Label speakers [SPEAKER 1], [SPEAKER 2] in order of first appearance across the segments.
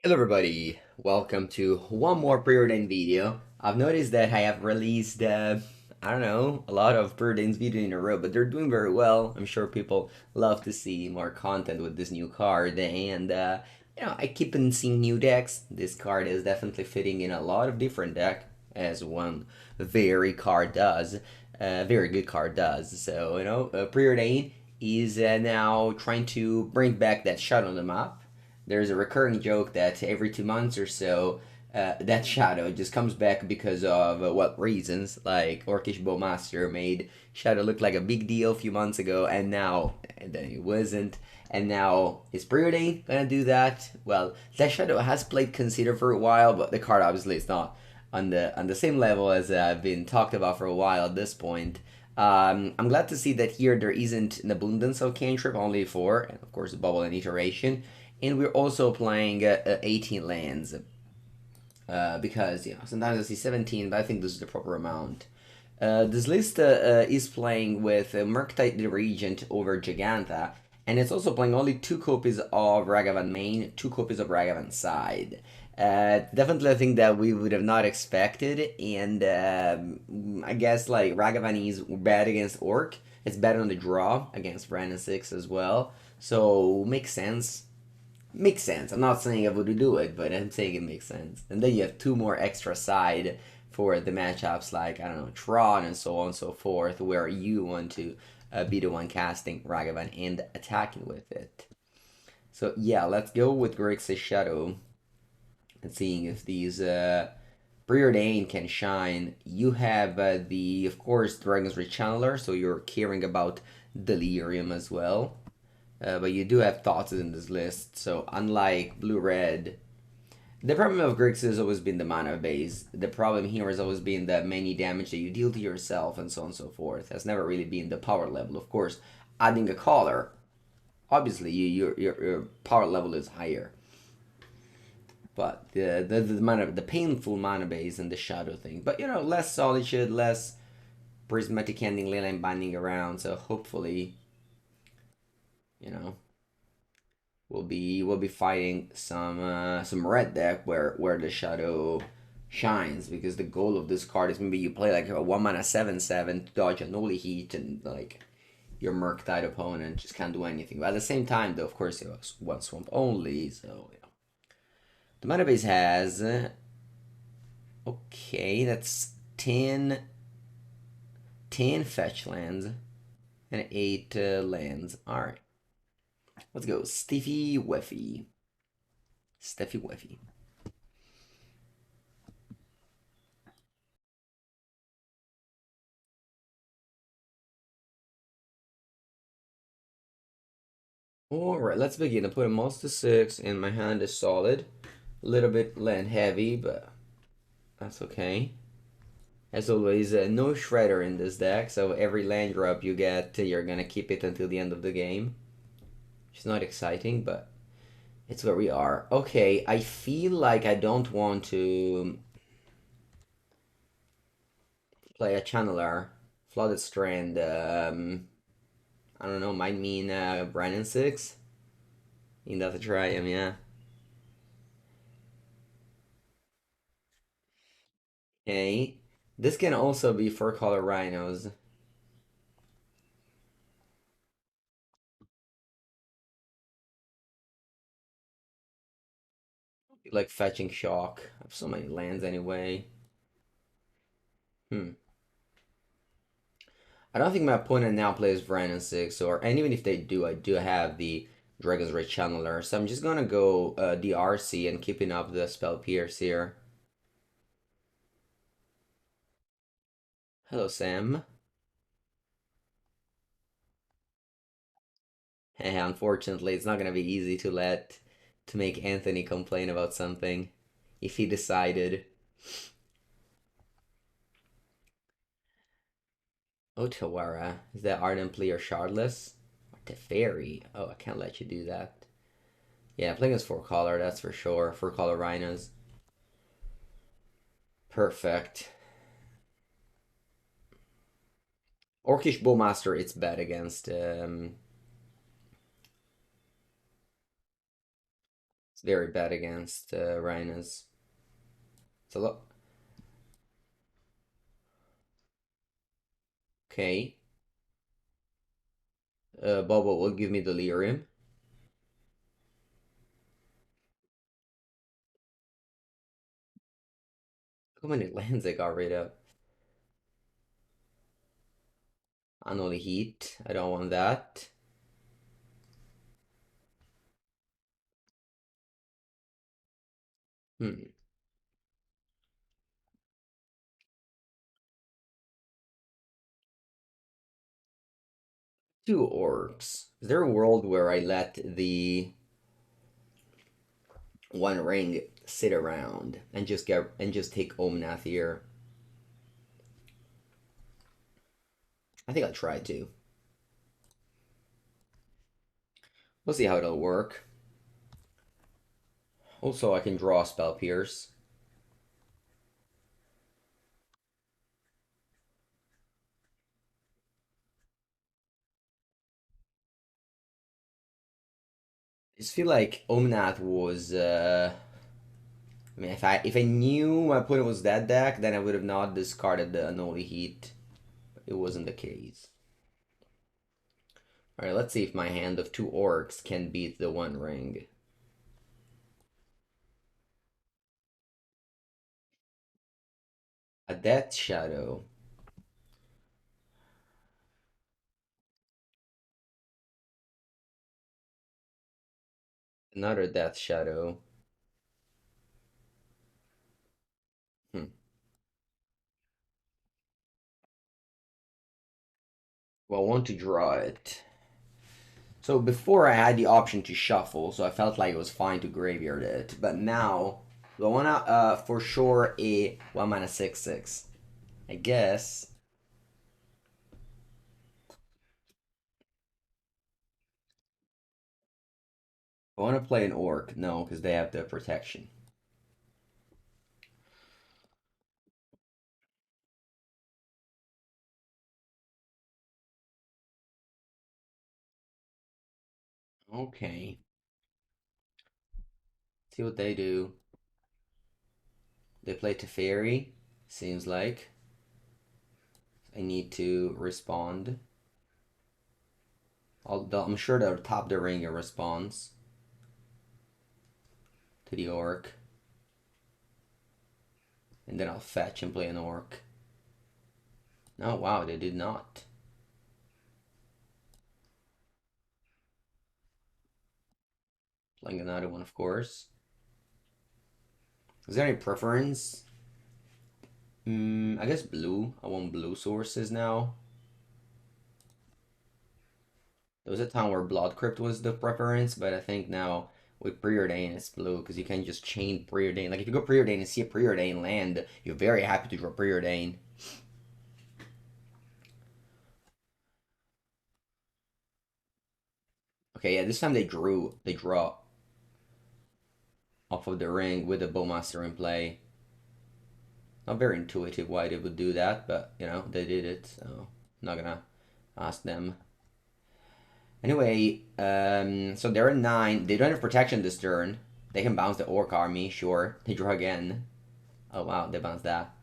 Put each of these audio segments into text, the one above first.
[SPEAKER 1] Hello everybody, welcome to one more Preordain video. I've noticed that I have released, I don't know, a lot of Preordain's video in a row, but they're doing very well. I'm sure people love to see more content with this new card, and I keep on seeing new decks. This card is definitely fitting in a lot of different deck, as one very good card does. So, Preordain is now trying to bring back that shot on the map. There's a recurring joke that every 2 months or so, that shadow just comes back because of what reasons? Like Orcish Bowmaster made Shadow look like a big deal a few months ago, and then it wasn't. And now is Preordain gonna do that? Well, that Shadow has played Consider for a while, but the card obviously is not on the same level as been talked about for a while at this point. I'm glad to see that here there isn't an abundance of cantrip, only 4, and of course Bauble and Iteration. And we're also playing 18 lands because sometimes I see 17, but I think this is the proper amount. This list is playing with Murktide Regent over Giganta, and it's also playing only 2 copies of Ragavan main, 2 copies of Ragavan side. Definitely a thing that we would have not expected, and I guess like Ragavan is bad against Orc. It's bad on the draw against Brandon 6 as well, so makes sense. Makes sense. I'm not saying I would do it, but I'm saying it makes sense. And then you have 2 more extra side for the matchups like, I don't know, Tron and so on and so forth, where you want to be the one casting Ragavan and attacking with it. So yeah, let's go with Grixis Shadow and seeing if these Preordain can shine. You have of course, Dragon's Rechanneler, so you're caring about Delirium as well. But you do have Thoughtseize in this list, so unlike blue-red, the problem of Grixis has always been the mana base. The problem here has always been the many damage that you deal to yourself and so on and so forth. Has never really been the power level. Of course, adding a collar, obviously your power level is higher. But the painful mana base and the shadow thing. But less solitude, less prismatic ending, leyline binding around. So hopefully, you know, we'll be fighting some red deck where the shadow shines, because the goal of this card is maybe you play like a 1 mana 7/7 to dodge Unholy Heat, and like your Murktide opponent just can't do anything. But at the same time, though, of course, you have 1 swamp only, so the mana base has okay, that's 10 fetch lands and 8 lands. All right, let's go. Steffi Weffy. Alright, let's begin. I put a mouse to 6 and my hand is solid. A little bit land heavy, but that's okay. As always, no Shredder in this deck, so every land drop you get, you're gonna keep it until the end of the game. Which is not exciting, but it's where we are. Okay, I feel like I don't want to play a Channeler. Flooded Strand, I don't know, might mean Brandon 6. You have to try him, yeah. Okay. This can also be for color rhinos. Like fetching shock. I have so many lands anyway. Hmm. I don't think my opponent now plays Brandon 6, and even if they do, I do have the Dragon's Ray Channeler. So I'm just gonna go DRC and keeping up the Spell Pierce here. Hello, Sam. Unfortunately, it's not gonna be easy to make Anthony complain about something if he decided. Otawara. Is that Ardently or Shardless? Or Teferi? Oh, I can't let you do that. Yeah, playing as 4 color, that's for sure. 4 color rhinos. Perfect. Orcish Bowmaster, it's bad against. It's very bad against Rhinos. It's a lot. Okay. Bauble will give me Delirium. Look how many lands I got rid of. Unholy Heat. I don't want that. Hmm. Two orcs. Is there a world where I let the One Ring sit around and just take Omnath here? I think I'll try to. We'll see how it'll work. Also, I can draw Spell Pierce. I just feel like Omnath was. I mean, if I knew my opponent was that deck, then I would have not discarded the Unholy Heat. But it wasn't the case. All right, let's see if my hand of two orcs can beat the One Ring. A Death Shadow. Another Death Shadow. Hmm. Well, I want to draw it. So before I had the option to shuffle, so I felt like it was fine to graveyard it. But now, I want to for sure a 1 mana 6/6. I guess. I want to play an orc. No, because they have the protection. Okay. See what they do. They play Teferi, seems like. I need to respond. I'm sure they'll top the ring in response to the orc. And then I'll fetch and play an orc. Oh, wow, they did not. Playing another one, of course. Is there any preference? I guess blue. I want blue sources now. There was a time where Blood Crypt was the preference, but I think now with Preordain it's blue because you can just chain Preordain. Like if you go Preordain and see a Preordain land, you're very happy to draw Preordain. Okay, yeah, this time they draw off of the ring with the Bowmaster in play. Not very intuitive why they would do that, but you know, they did it, so I'm not gonna ask them. Anyway, so they're at 9. They don't have protection this turn. They can bounce the Orc army, sure. They draw again. Oh wow, they bounce that.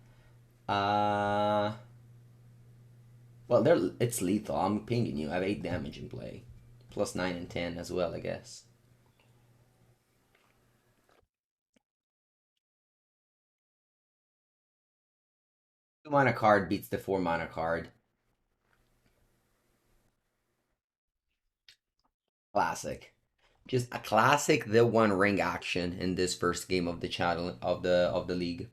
[SPEAKER 1] Uh well it's lethal. I'm pinging you. I have 8 damage in play. Plus 9 and 10 as well, I guess. Two mana card beats the 4 mana card. Classic. Just a classic the one ring action in this first game of the channel of the league.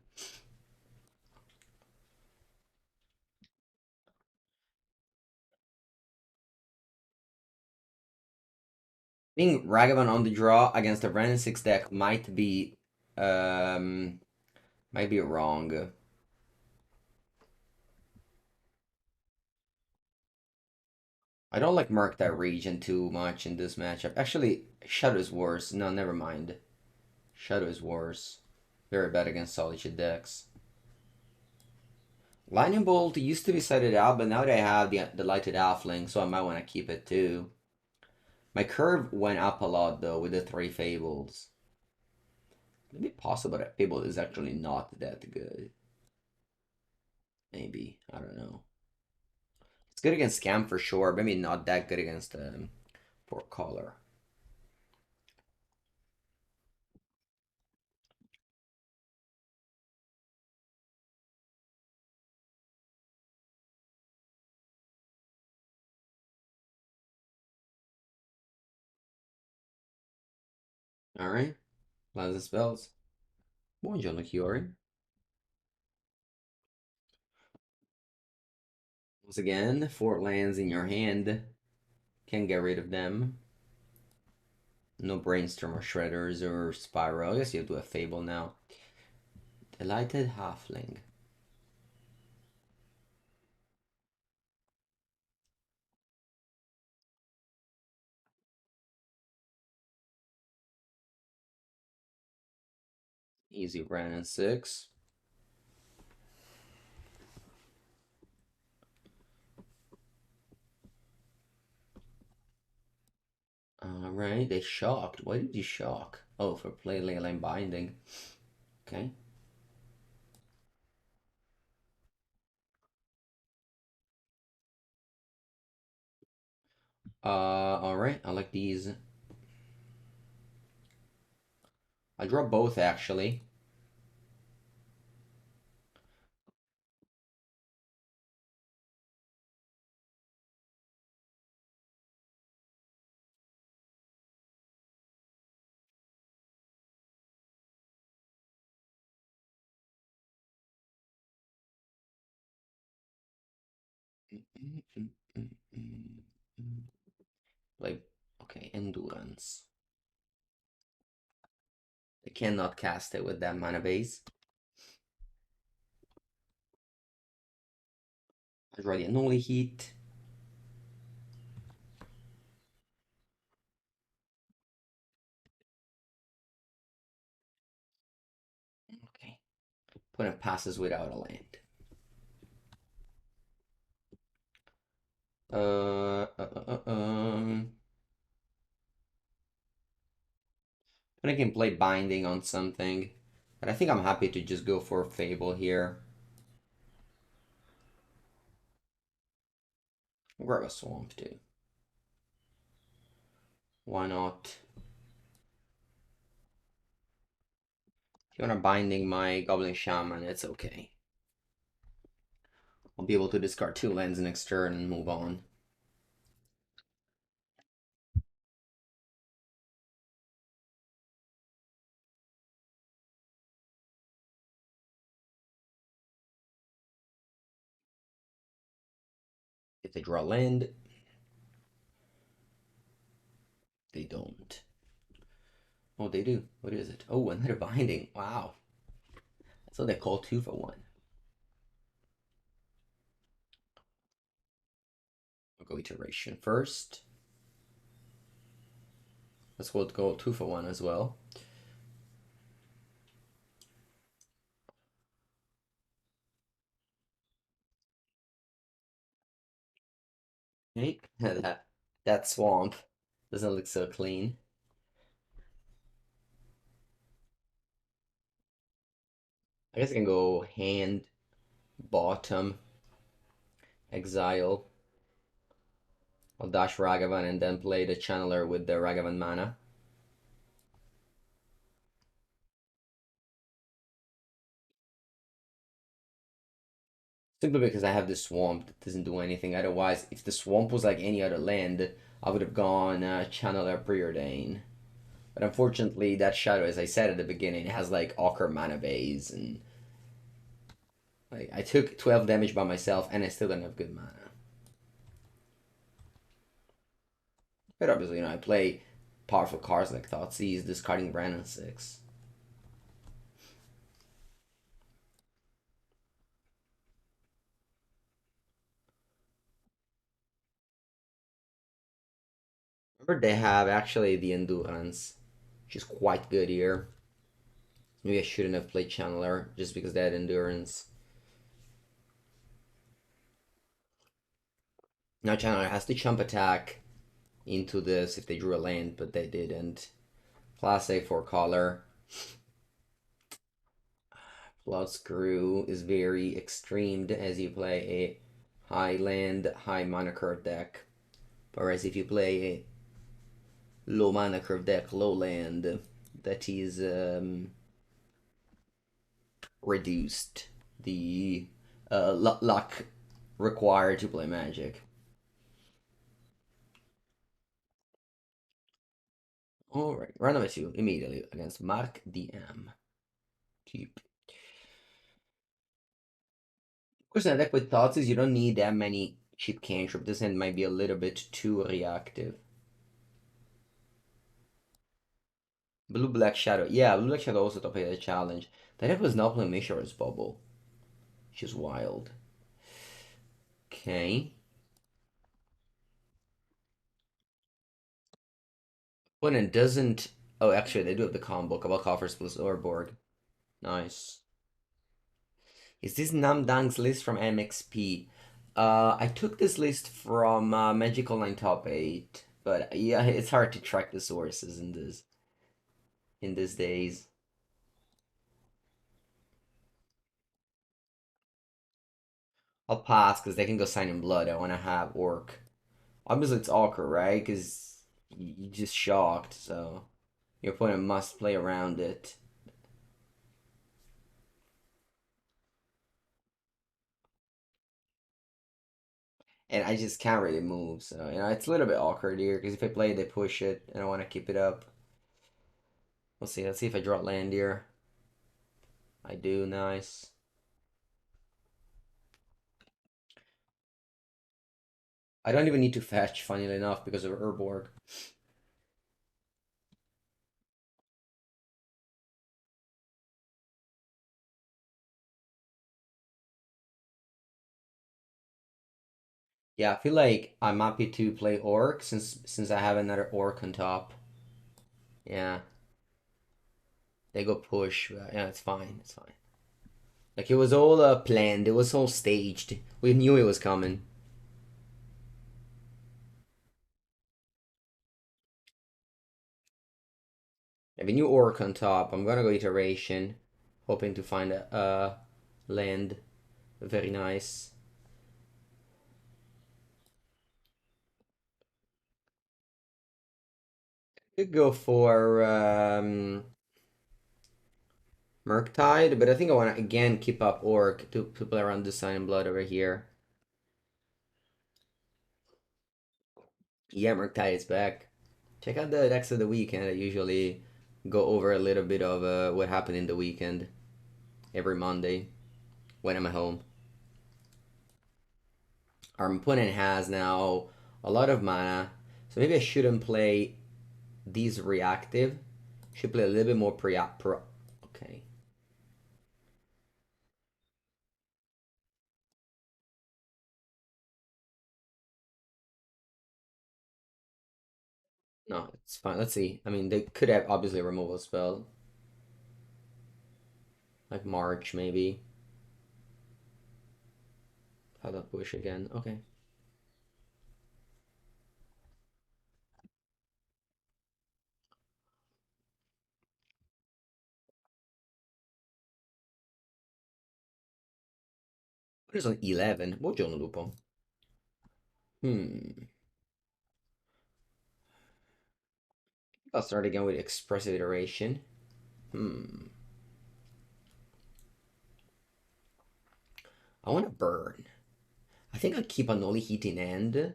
[SPEAKER 1] Being Ragavan on the draw against a random 6 deck um might be wrong. I don't like Murktide Regent too much in this matchup. Actually, Shadow is worse. No, never mind. Shadow is worse. Very bad against Solitude decks. Lightning Bolt used to be sided out, but now they have the Lighted Halfling, so I might want to keep it too. My curve went up a lot though with the 3 Fables. Maybe possible that Fable is actually not that good. Maybe. I don't know. It's good against Scam for sure. Maybe not that good against Portcaller. Alright. Lots of spells. Buongiorno, Kiori. Once again, 4 lands in your hand. Can't get rid of them. No Brainstorm or Shredders or Spiral. I guess you have to have Fable now. Delighted Halfling. Easy Brandon 6. Alright, they shocked. Why did you shock? Oh, for play Leyline Binding. Okay. Alright, I like these. I draw both actually. Like, okay, Endurance. I cannot cast it with that mana base. I draw the Unholy Heat. Okay. Opponent passes without a land. But I can play Binding on something. But I think I'm happy to just go for Fable here. I'll grab a Swamp too. Why not? If you want to Binding my Goblin Shaman, it's okay. I'll be able to discard 2 lands next turn and move on. If they draw land, they don't. Oh, they do. What is it? Oh, another Binding. Wow. That's what they call 2 for 1. I'll go Iteration first. Let's go 2 for 1 as well. Okay, that swamp doesn't look so clean. I guess I can go hand, bottom, exile. I'll dash Ragavan and then play the Channeler with the Ragavan mana. Simply because I have this swamp that doesn't do anything. Otherwise, if the swamp was like any other land, I would have gone Channeler Preordain. But unfortunately, that shadow, as I said at the beginning, has like Ochre mana base, and like I took 12 damage by myself, and I still don't have good mana. But obviously, I play powerful cards like Thoughtseize, discarding Brandon 6. Remember, they have actually the Endurance, which is quite good here. Maybe I shouldn't have played Channeler just because they had Endurance. Now Channeler has to jump attack into this if they drew a land, but they didn't. Class A for color. Blood Screw is very extremed as you play a high land, high mana curve deck. Whereas if you play a low mana curve deck, low land, that is reduced the luck required to play Magic. Alright, round number 2 immediately against Mark DM. Keep. Of course, in a deck with Thoughtseize, you don't need that many cheap cantrip. This hand might be a little bit too reactive. Blue-Black Shadow. Yeah, Blue-Black Shadow also top the challenge. That deck was not playing Mishra's Bauble. Which is wild. Okay. Opponent doesn't... Oh, actually, they do have the combo. About Coffers plus Orborg. Nice. Is this Namdang's list from MXP? I took this list from Magic Online Top 8. But yeah, it's hard to track the sources in these days. I'll pass because they can go sign in blood. I want to have Orc. Obviously, it's awkward, right? Because you just shocked, so your opponent must play around it. And I just can't really move, so it's a little bit awkward here because if I play, they push it, and I want to keep it up. We'll see. Let's see if I draw land here. I do. Nice. I don't even need to fetch, funnily enough, because of Urborg. Yeah, I feel like I'm happy to play Orc since I have another Orc on top. Yeah, they go push. Yeah, it's fine. It's fine. Like it was all planned. It was all staged. We knew it was coming. I have a new Orc on top. I'm gonna go Iteration, hoping to find a land. Very nice. Could go for Murktide, but I think I want to again keep up Orc to play around the Sign and Blood over here. Yeah, Murktide is back. Check out the decks of the weekend. I usually go over a little bit of what happened in the weekend every Monday when I'm at home. Our opponent has now a lot of mana, so maybe I shouldn't play these reactive. Should play a little bit more pro. Okay. No, it's fine. Let's see. I mean, they could have obviously a removal spell. Like March, maybe. How about push again? Okay. What is on 11? Buongiorno, Lupo. Hmm. I'll start again with Expressive Iteration. Hmm. I want to burn. I think I'll keep Unholy Heat in hand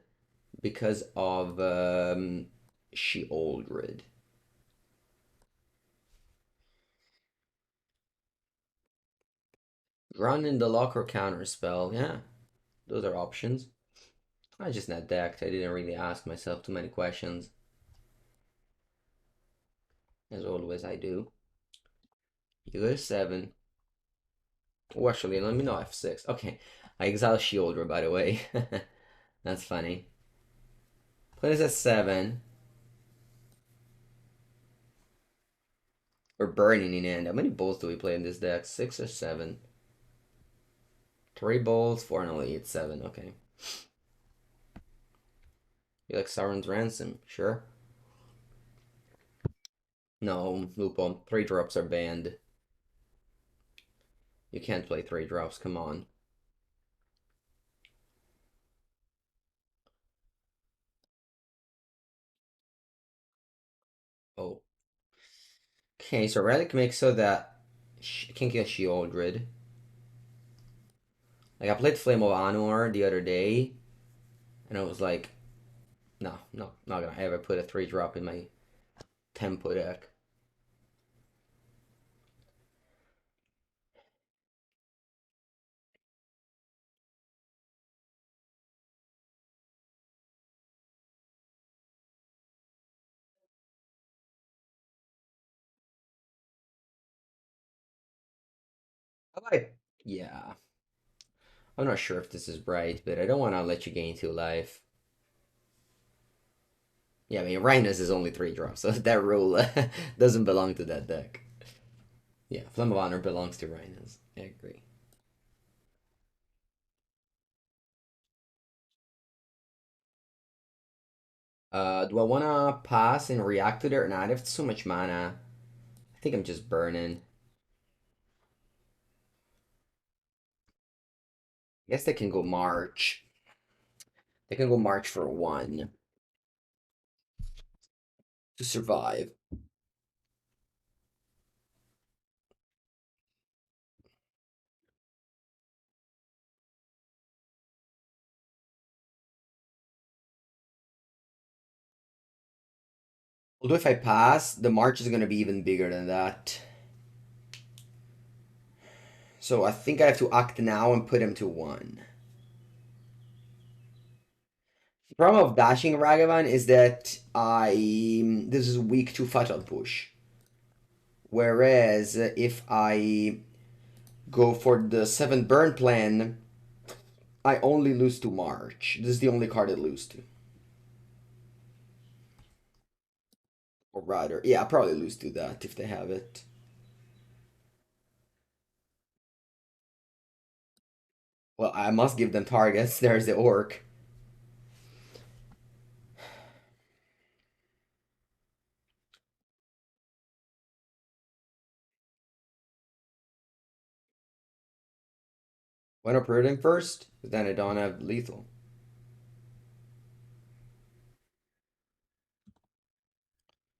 [SPEAKER 1] because of Sheoldred. Run in the lock or counter spell. Yeah, those are options. I just net decked. I didn't really ask myself too many questions. As always, I do. You go to 7. Oh, actually, let me know F6. Okay. I exile Sheoldred, by the way. That's funny. Put this at 7. We're burning in hand. How many bolts do we play in this deck? 6 or 7? 3 bolts, 4 and only 8, 7. Okay. You like Sauron's Ransom? Sure. No, Lupo. 3 drops are banned. You can't play 3 drops, come on. Oh. Okay, so Relic makes so that I can get Shieldred. Like, I played Flame of Anwar the other day, and I was like, no, no, not gonna ever put a 3 drop in my tempo deck. Yeah. I'm not sure if this is right, but I don't want to let you gain 2 life. Yeah, I mean, Rhinus is only 3 drops, so that rule doesn't belong to that deck. Yeah, Flame of Honor belongs to Rhinus. I agree. Do I want to pass and react to their? Nah, I have so much mana. I think I'm just burning. I guess they can go March. They can go March for 1 to survive. Although if I pass, the March is going to be even bigger than that. So I think I have to act now and put him to 1. The problem of dashing Ragavan is that this is weak to Fatal Push. Whereas if I go for the 7 burn plan, I only lose to March. This is the only card I lose to. Or rather, yeah, I'll probably lose to that if they have it. Well, I must give them targets. There's the Orc. Why not Preordain first? Then I don't have lethal.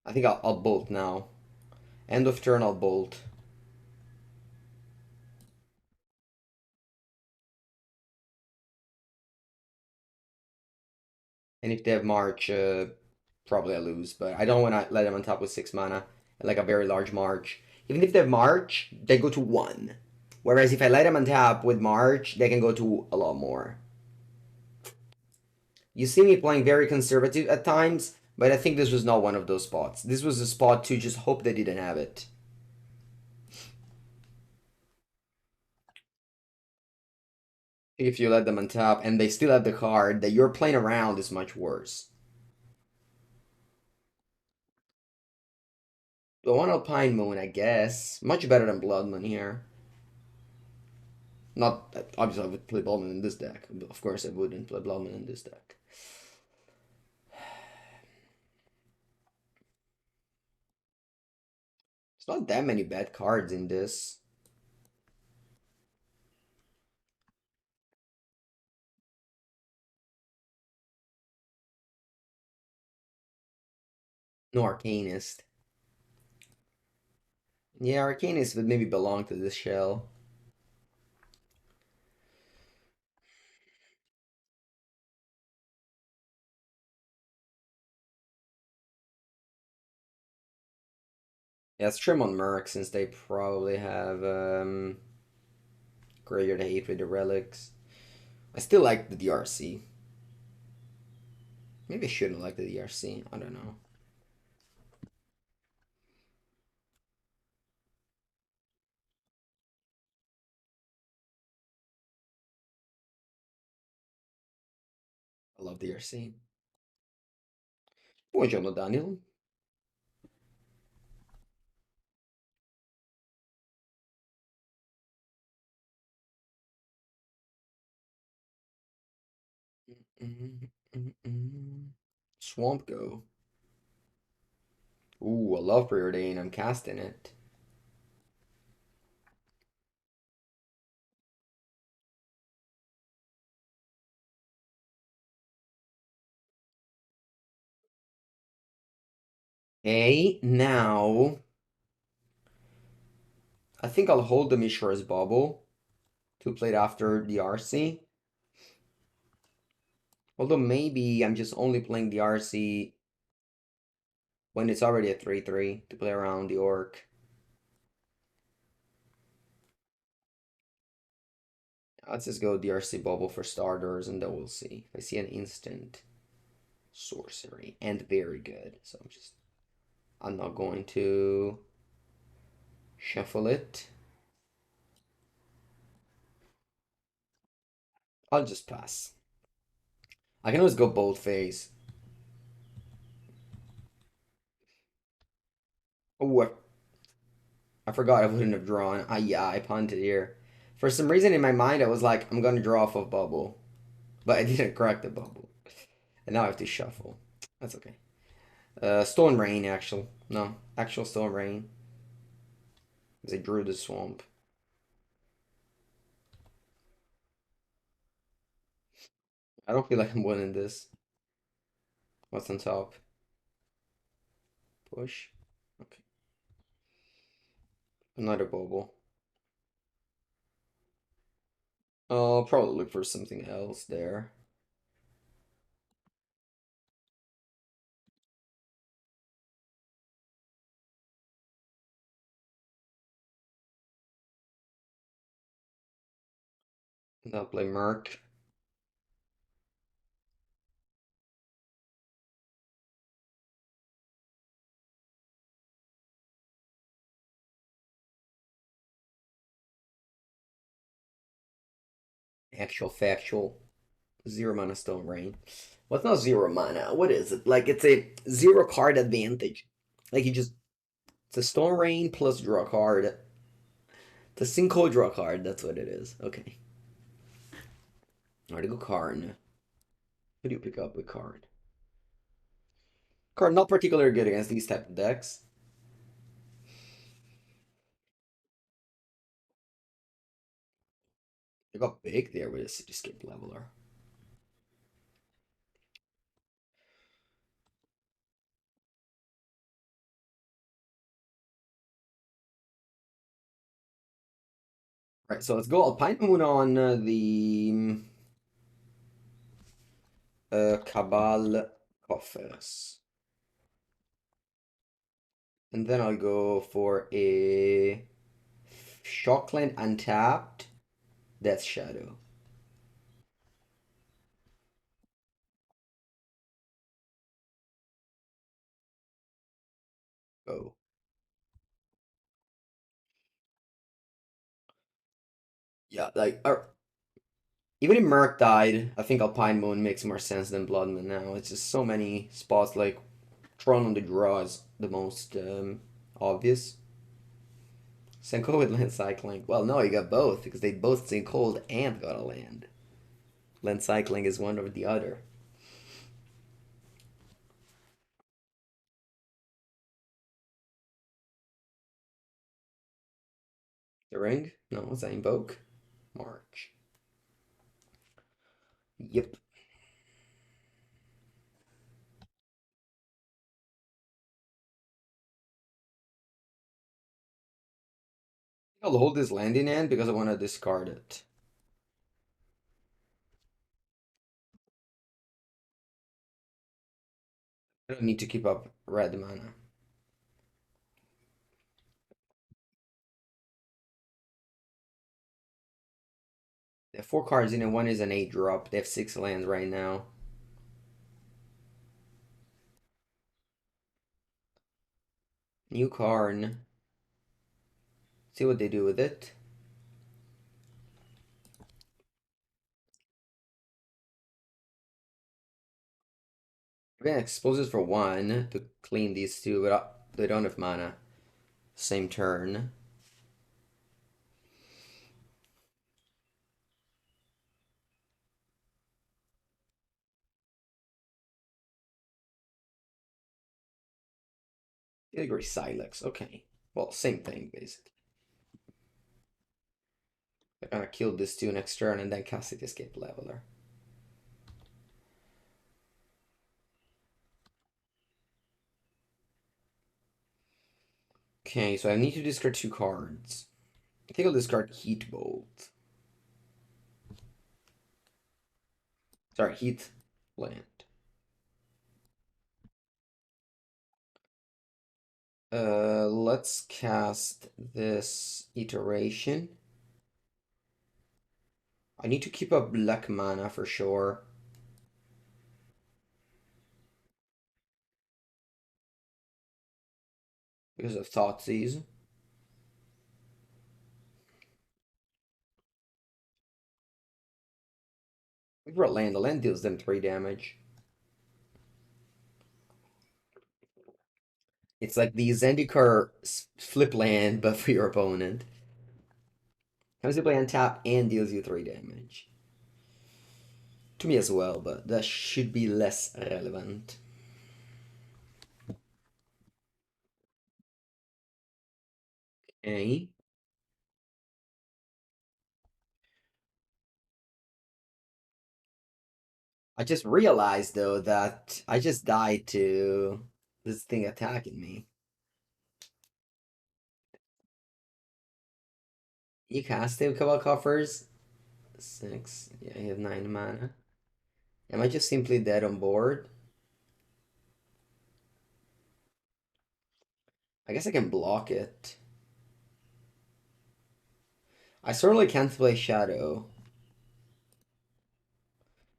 [SPEAKER 1] I think I'll bolt now. End of turn, I'll bolt. And if they have March, probably I lose. But I don't want to let them on top with 6 mana. Like a very large March. Even if they have March, they go to 1. Whereas if I let them on top with March, they can go to a lot more. You see me playing very conservative at times, but I think this was not one of those spots. This was a spot to just hope they didn't have it. If you let them on top and they still have the card that you're playing around is much worse. The one Alpine Moon, I guess. Much better than Blood Moon here. Not obviously I would play Blood Moon in this deck. Of course I wouldn't play Blood Moon in this deck. It's not that many bad cards in this. No Arcanist. Yeah, Arcanist would maybe belong to this shell. Yeah, let's trim on Merc since they probably have Greater Hate with the relics. I still like the DRC. Maybe I shouldn't like the DRC. I don't know. I love DRC. Buongiorno, Daniel. Swamp Go. Ooh, I love Preordain. I'm casting it. Okay, now I think I'll hold the Mishra's Bauble to play it after the RC. Although maybe I'm just only playing the RC when it's already a 3-3 to play around the Orc. Let's just go DRC Bubble for starters and then we'll see. I see an instant sorcery and very good. So I'm not going to shuffle it. I'll just pass. I can always go bold phase. Oh, I forgot I wouldn't have drawn. Yeah, I punted here. For some reason in my mind I was like, I'm gonna draw off of bubble. But I didn't crack the bubble. And now I have to shuffle. That's okay. Stone Rain, actual. No, actual Stone Rain. Because I drew the swamp. I don't feel like I'm winning this. What's on top? Push. Okay. Another bubble. I'll probably look for something else there. And I'll play Merc. Actual factual. 0 mana Stone Rain. What's not 0 mana? What is it? Like it's a 0 card advantage. Like you just it's a Stone Rain plus draw card. It's a single draw card, that's what it is. Okay. Alright, go Karn. Who do you pick up with Karn? Karn not particularly good against these type of decks. They got big there with a Cityscape Leveler. Right, so let's go Alpine Moon on the Cabal Coffers. And then I'll go for a Shockland Untapped Death Shadow. Go. Yeah, like even if Murktide, I think Alpine Moon makes more sense than Blood Moon now. It's just so many spots like Tron on the draw is the most obvious. Senko with land cycling. Well, no, you got both because they both sink cold and got a land. Land cycling is one or the other. The ring? No, what's that? Invoke? March. Yep. I'll hold this land in hand because I want to discard it. I don't need to keep up red mana. They have 4 cards in it. One is an 8-drop. They have 6 lands right now. New Karn. See what they do with it. We're gonna expose this for 1 to clean these two, but they don't have mana. Same turn. Category Silex. Okay. Well, same thing, basically. They're gonna kill this 2 next turn and then cast it Escape Leveler. Okay, so I need to discard 2 cards. I think I'll discard Heat Bolt. Sorry, Heat Land. Let's cast this iteration. I need to keep up black mana for sure. Because of Thoughtseize. We brought land. The land deals them 3 damage. It's like the Zendikar flip land, but for your opponent. Comes to play on top and deals you 3 damage. To me as well, but that should be less relevant. Okay. I just realized though that I just died to this thing attacking me. You cast him, couple Coffers. 6. Yeah, you have 9 mana. Am I just simply dead on board? I guess I can block it. I certainly can't play Shadow.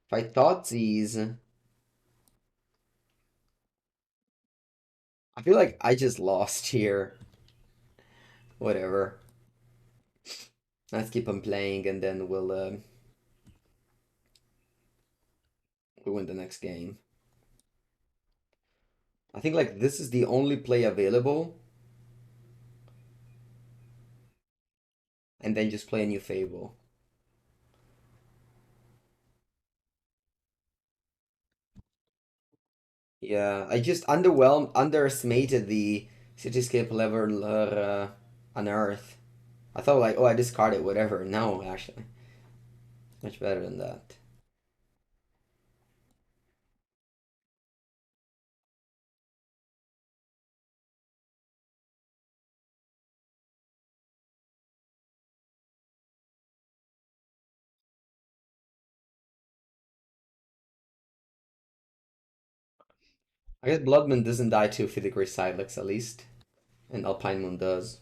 [SPEAKER 1] If I Thoughtseize, I feel like I just lost here. Whatever. Let's keep on playing and then we'll win the next game. I think like this is the only play available. And then just play a new Fable. Yeah, I just underestimated the Cityscape Leveler Unearth. I thought like, oh, I discarded whatever. No, actually, much better than that. I guess Blood Moon doesn't die to Filigree Silex at least, and Alpine Moon does.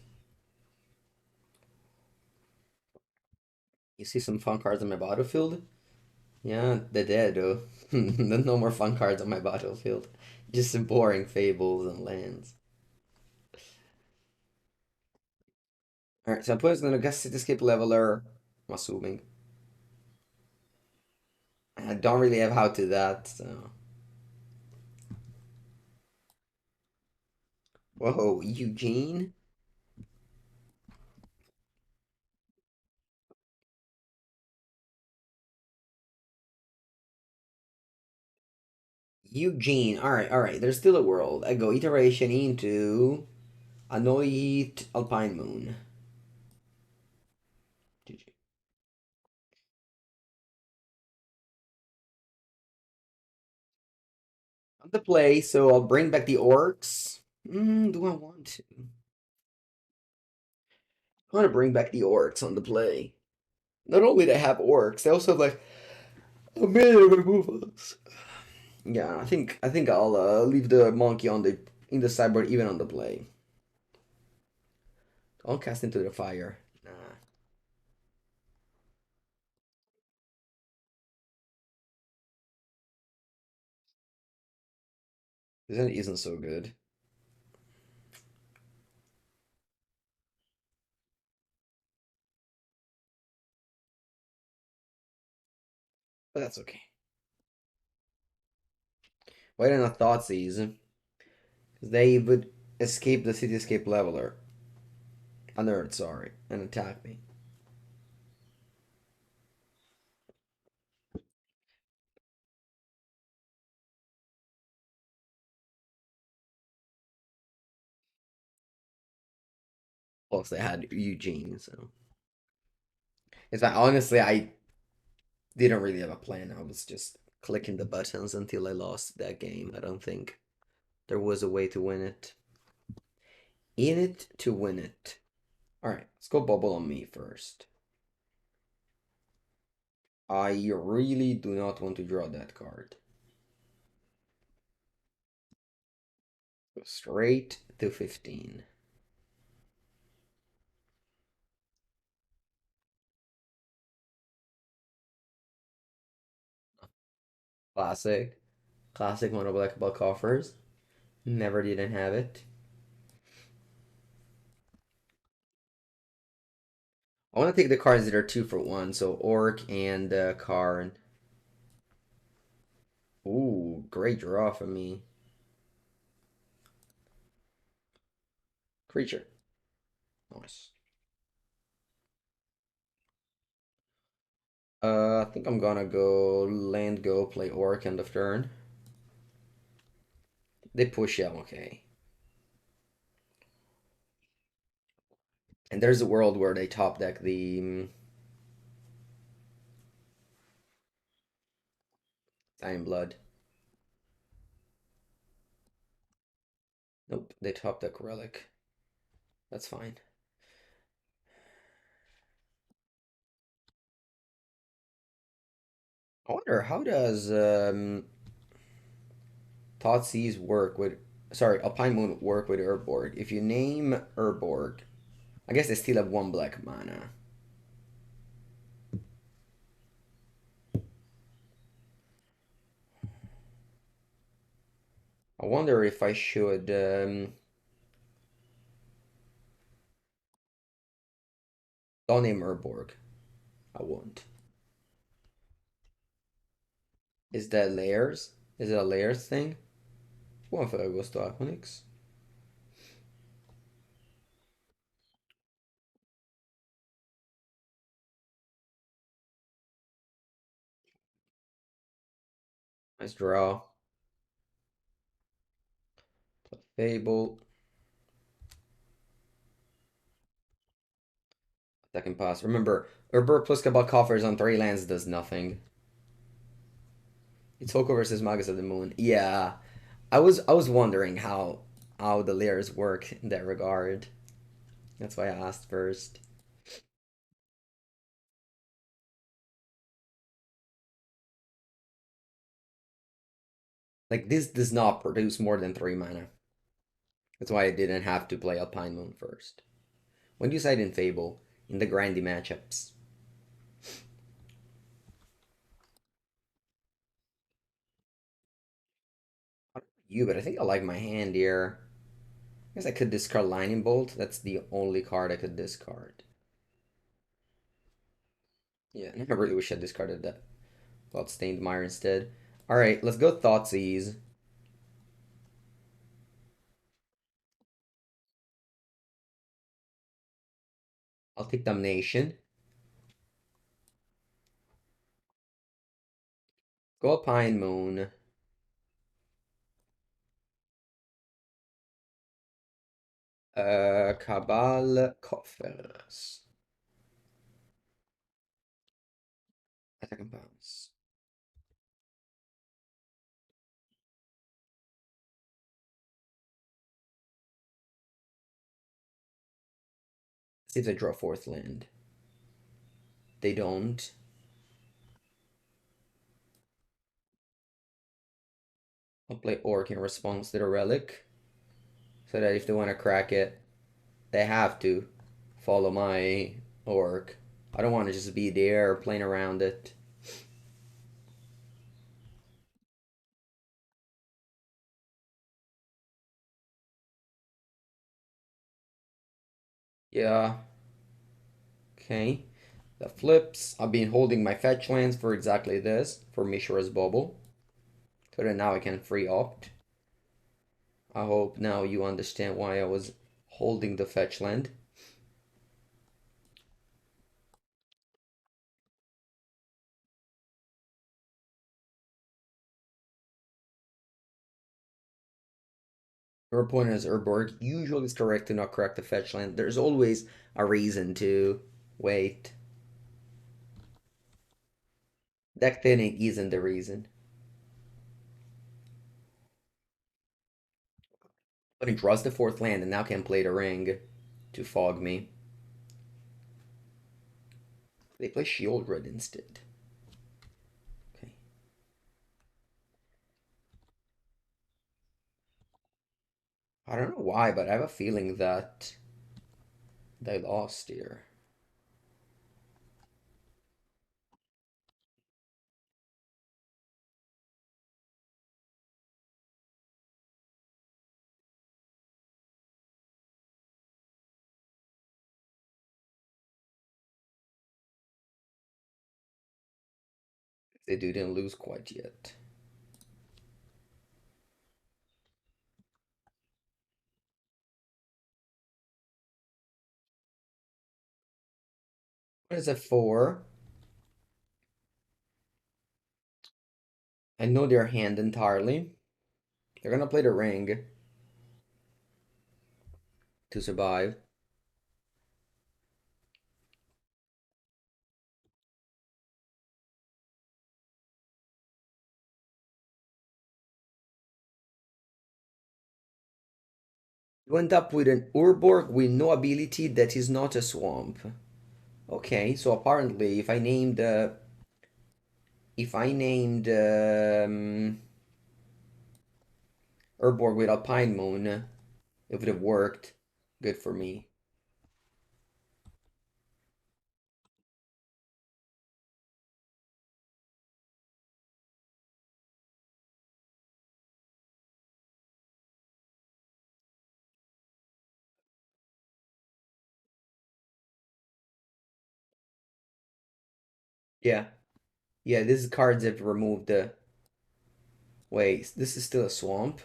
[SPEAKER 1] You see some fun cards on my battlefield? Yeah, they're dead though. There's no more fun cards on my battlefield. Just some boring fables and lands. Alright, so I'm putting gonna guess Cityscape Leveler, I'm assuming. I don't really have how to that, so. Whoa, Eugene? Eugene. Alright. There's still a world. I go iteration into Unholy Heat, Alpine Moon. GG. On the play, so I'll bring back the orcs. Do I want to? I want to bring back the orcs on the play. Not only do they have orcs, they also have like a million removals. Yeah, I think I'll leave the monkey on the in the sideboard even on the play. I'll cast into the fire. Nah, this isn't so good. But that's okay. Why didn't I Thoughtseize? Because they would escape the Cityscape Leveler. Unearth, sorry, and attack me. Plus, they had Eugene, so. In fact, honestly, I didn't really have a plan. I was just clicking the buttons until I lost that game. I don't think there was a way to win it. In it to win it. Alright, let's go Bauble on me first. I really do not want to draw that card. Go straight to 15. Classic. Classic mono black ball coffers. Never didn't have it. I want to take the cards that are 2 for 1, so Orc and Karn. Ooh, great draw for me. Creature. Nice. I think I'm gonna go land go, play Orc end of turn. They push out, okay. And there's a world where they top deck the Iron Blood. Nope, they top deck Relic. That's fine. I wonder how does Thoughtseize work with Alpine Moon work with Urborg? If you name Urborg, I guess they still have 1 black mana. I wonder if I should don't name Urborg. I won't. Is that layers? Is it a layers thing? One for goes to Aquanix. Nice draw. Fable. Second pass. Remember, Urborg plus Cabal Coffers on 3 lands does nothing. It's Hoko versus Magus of the Moon. Yeah. I was wondering how the layers work in that regard. That's why I asked first. Like this does not produce more than 3 mana. That's why I didn't have to play Alpine Moon first. When do you side in Fable? In the grindy matchups. I don't know you, but I think I like my hand here. I guess I could discard Lightning Bolt. That's the only card I could discard. Yeah, and I really wish I discarded that Bloodstained Mire instead. Alright, let's go Thoughtseize. I'll take Damnation. Go Alpine Moon. Cabal Coffers. Attack and bounce. See if they draw 4th land. They don't. I'll play Orc in response to the Relic. So that if they want to crack it, they have to follow my Orc. I don't want to just be there playing around it. Yeah. Okay. The flips. I've been holding my fetch lands for exactly this, for Mishra's Bauble. So that now I can free opt. I hope now you understand why I was holding the fetch land. Your opponent has Urborg. Usually it's correct to not correct the fetch land. There's always a reason to wait. Deck thinning isn't the reason. But he draws the fourth land and now can play the ring to fog me. They play Shieldred instead. Okay. I don't know why, but I have a feeling that they lost here. They didn't lose quite yet. What is it for? I know their hand entirely. They're gonna play the ring to survive. You end up with an Urborg with no ability that is not a swamp. Okay, so apparently if I named Urborg with Alpine Moon, it would have worked. Good for me. Yeah. Yeah, these cards have removed the... Wait, this is still a swamp?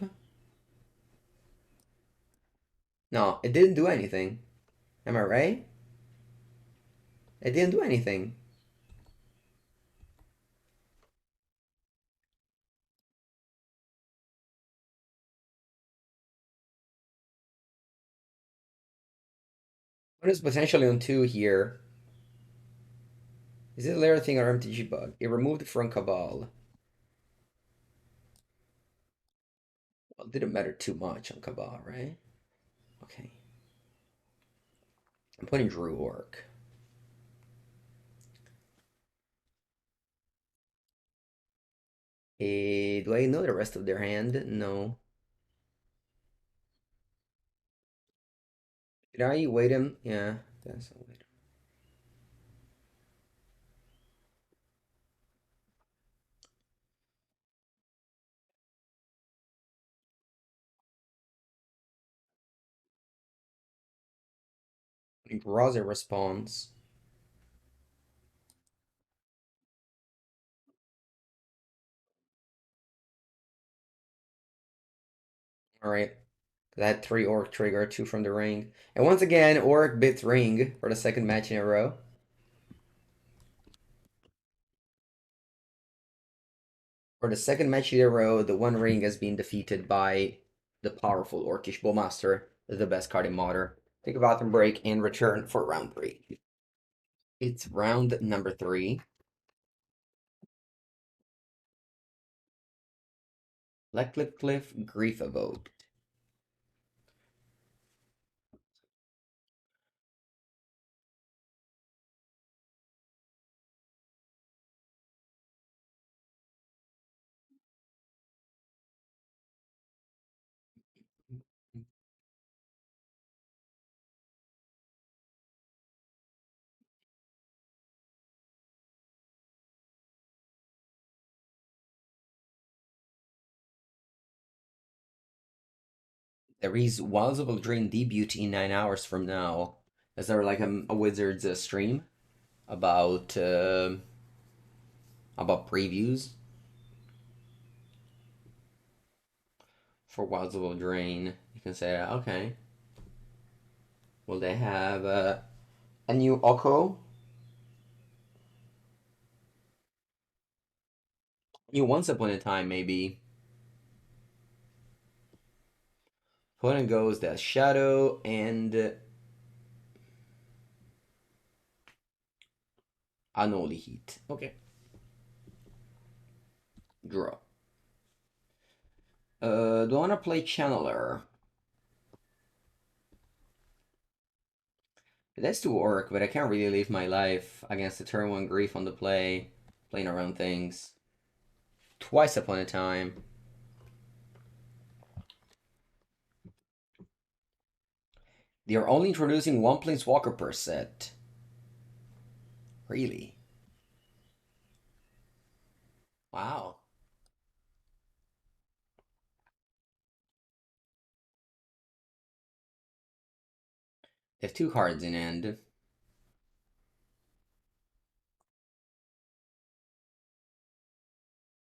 [SPEAKER 1] No, it didn't do anything. Am I right? It didn't do anything. What is potentially on two here? Is it a layer thing or MTG bug? It removed it from Cabal. Well, it didn't matter too much on Cabal, right? Okay. I'm putting Drew Orc. Do I know the rest of their hand? No. Did I wait him? Yeah, that's a wait. Draws a response. Alright. I had 3 Orc trigger, 2 from the ring. And once again, Orc bits ring for the second match in a row. For the second match in a row, the One Ring has been defeated by the powerful Orcish Bowmaster, the best card in Modern. Take a bathroom break and return for round 3. It's round number 3. Cliff, Grief Evoked. There is Wilds of Eldraine debut in 9 hours from now. Is there like a Wizards stream about previews for Wilds of Eldraine? You can say, okay. Will they have a new Oko? New Once Upon a Time, maybe. Opponent goes the Shadow and Unholy Heat. Okay. Draw. Do I want to play Channeler? That's to work, but I can't really live my life against the turn one grief on the play, playing around things. Twice upon a time. They are only introducing one planeswalker per set. Really? Wow. They have two cards in hand.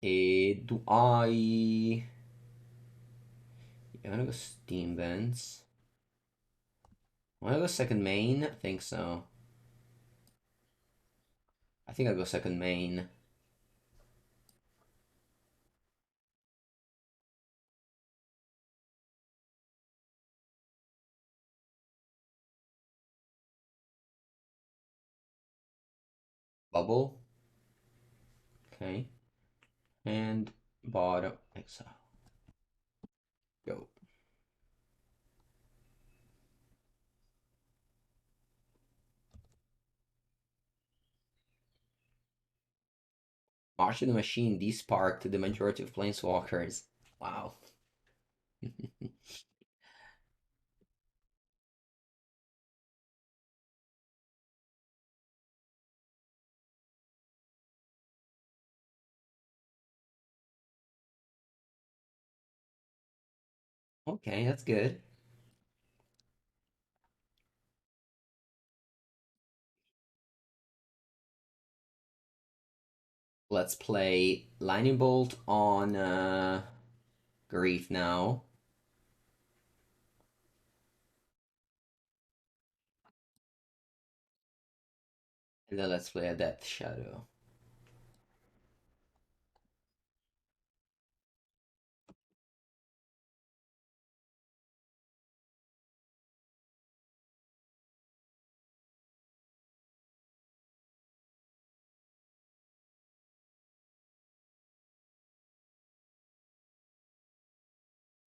[SPEAKER 1] Do I... I'm gonna go Steam Vents. Wanna go second main? I think so. I think I'll go second main. Bubble. Okay. And bottom exile. Go. March of the Machine desparked the majority of planeswalkers. Wow. Okay, that's good. Let's play Lightning Bolt on Grief now. And then let's play a Death Shadow.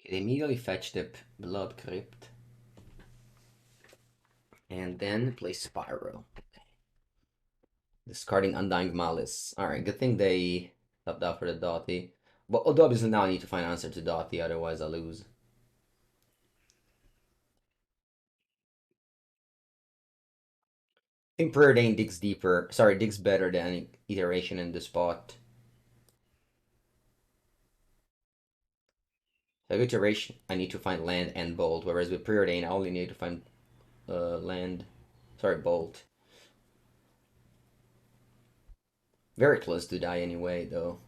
[SPEAKER 1] Okay, they immediately fetch the Blood Crypt. And then play Spiral. Discarding Undying Malice. Alright, good thing they stopped out for the Dotty. But obviously now I need to find an answer to Dotty, otherwise I lose. I think Preordain digs deeper. Sorry, digs better than Iteration in the spot. So with Iteration, I need to find land and Bolt, whereas with Preordain, I only need to find land. Sorry, Bolt. Very close to die anyway, though.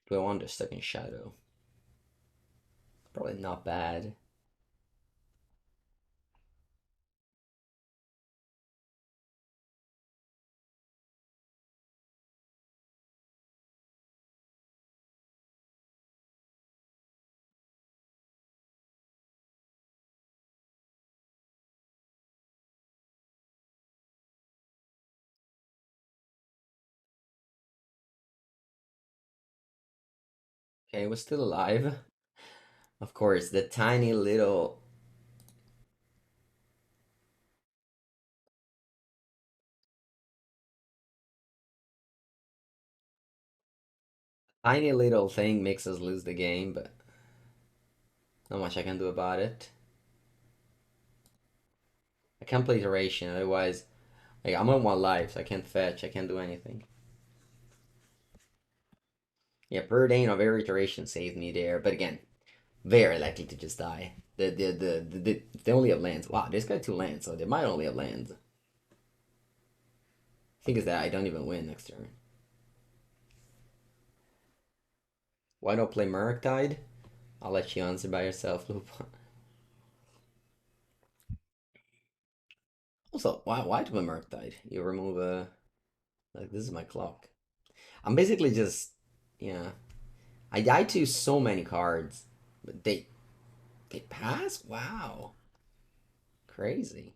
[SPEAKER 1] Do I want a second Shadow? Probably not bad. Okay, we're still alive. Of course, the tiny little thing makes us lose the game, but not much I can do about it. I can't play Iteration, otherwise, like, I'm on one life, so I can't fetch, I can't do anything. Yeah, Preordain of every iteration saved me there, but again, very likely to just die. They only have lands. Wow, this got two lands, so they might only have lands. Thing is that I don't even win next turn. Why not play Murktide? I'll let you answer by yourself, Loop. Also, why do play Murktide? You remove a like this is my clock. I'm basically just yeah. I died to so many cards, but they pass. Wow, crazy.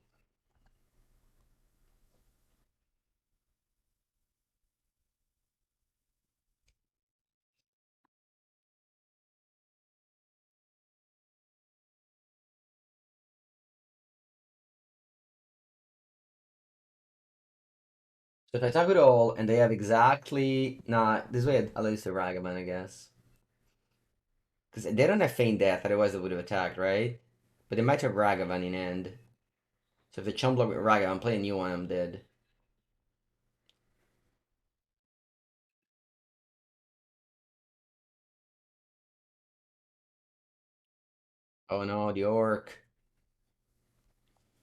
[SPEAKER 1] So if I talk it all and they have exactly not this way, I'll lose to Ragavan, I guess. Because they don't have Feign Death, otherwise they would have attacked, right? But they might have Ragavan in end. So if they chump block with Ragavan, play a new one, I'm dead. Oh no, the Orc.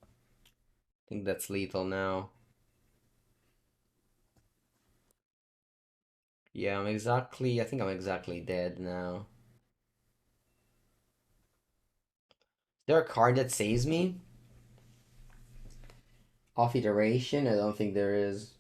[SPEAKER 1] I think that's lethal now. Yeah, I think I'm exactly dead now. Is there a card that saves me? Off iteration? I don't think there is.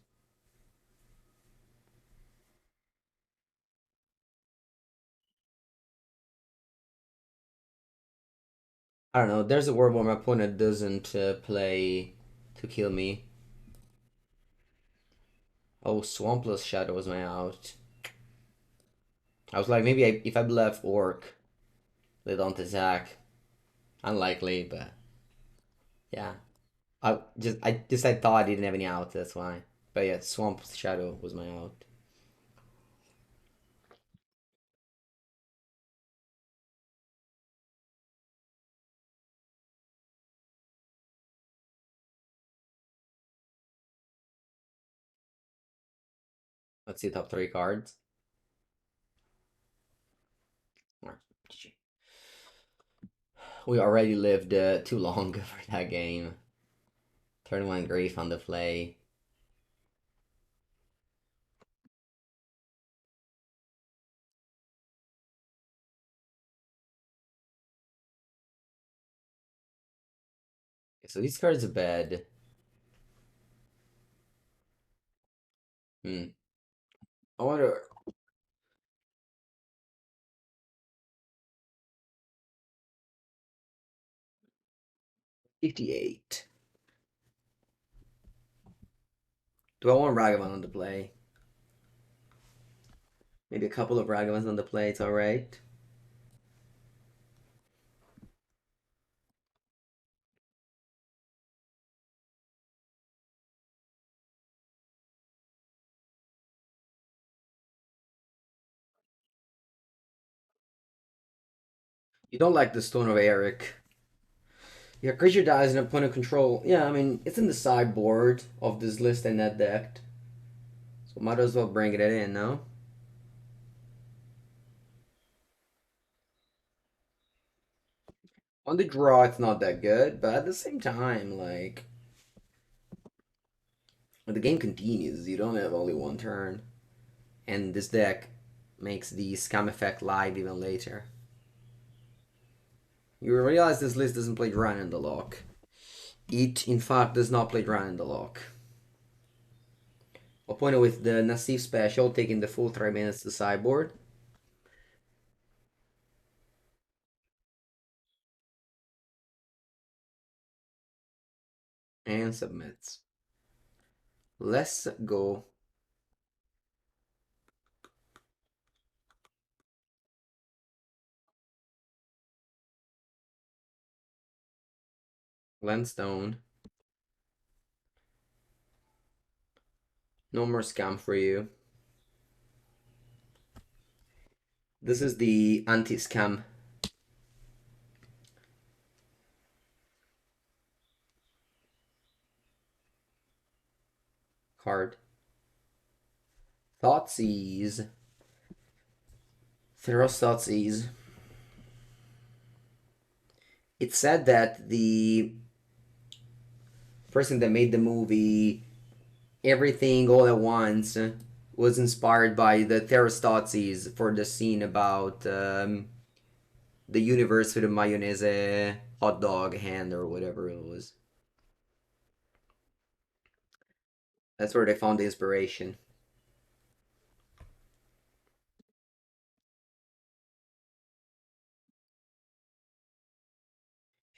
[SPEAKER 1] I don't know. There's a world where my opponent doesn't play to kill me. Oh, Swampless Shadow was my out. I was like, maybe if I left Orc, they don't attack. Unlikely, but yeah. I thought I didn't have any out, that's why. But yeah, Swamp Shadow was my out. Let's see top three cards. We already lived too long for that game. Turn one Grief on the play. So these cards are bad. Hmm. I wonder. 58. Do I want Ragavan on the play? Maybe a couple of Ragavans on the play, it's alright. You don't like the Stone of Erech. Your creature dies and opponent control. Yeah, I mean, it's in the sideboard of this list and that deck. So might as well bring it in, no? On the draw, it's not that good, but at the same time, like, when the game continues, you don't have only one turn. And this deck makes the scam effect live even later. You realize this list doesn't play Drown in the Lock. It, in fact, does not play Drown in the Lock. Opponent with the Nassif special taking the full 3 minutes to sideboard. And submits. Let's go. Landstone. No more scam for you. This is the anti-scam card. Thoughtseize. Thoughtseize. It said that the person that made the movie Everything All at Once was inspired by the Thoughtseize for the scene about the universe with the mayonnaise hot dog hand or whatever it was. That's where they found the inspiration.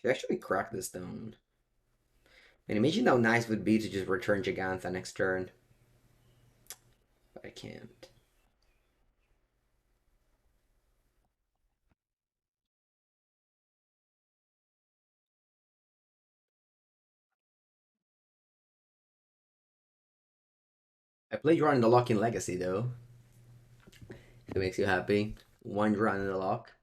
[SPEAKER 1] Should actually crack this down. And imagine how nice it would be to just return Gigantha next turn. But I can't. I played Drawn in the Lock in Legacy though. If it makes you happy. One Drawn in the Lock.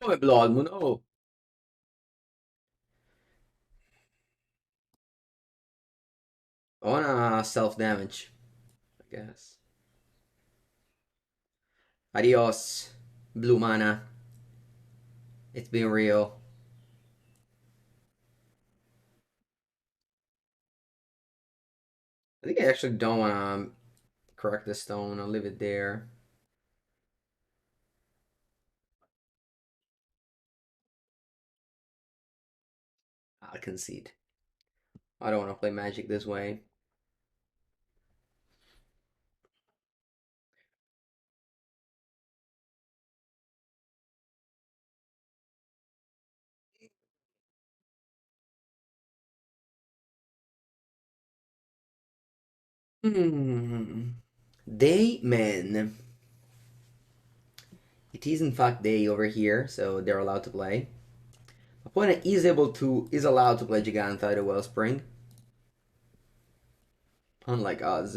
[SPEAKER 1] Oh, Blood Moon. Oh, on self damage, I guess. Adios, blue mana. It's been real. I think I actually don't want to correct the stone. I'll leave it there. I'll concede. I don't want to play Magic this way. Hmm. Day men. It is in fact day over here, so they're allowed to play. Opponent is allowed to play Giganta the Wellspring. Unlike us.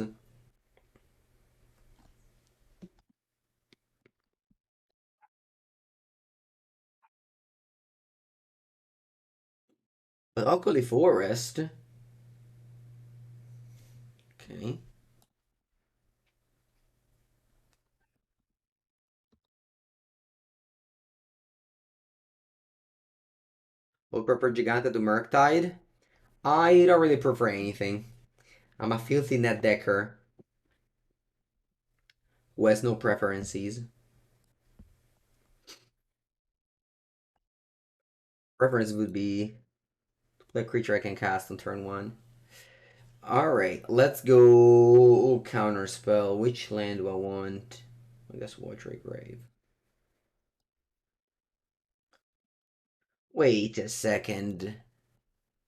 [SPEAKER 1] But Unholy Forest. Okay. Would prefer Giganta to Murktide? I don't really prefer anything. I'm a filthy net decker who has no preferences. Preference would be the creature I can cast on turn one. Alright, let's go counter spell. Which land do I want? I guess Watery Grave. Wait a second.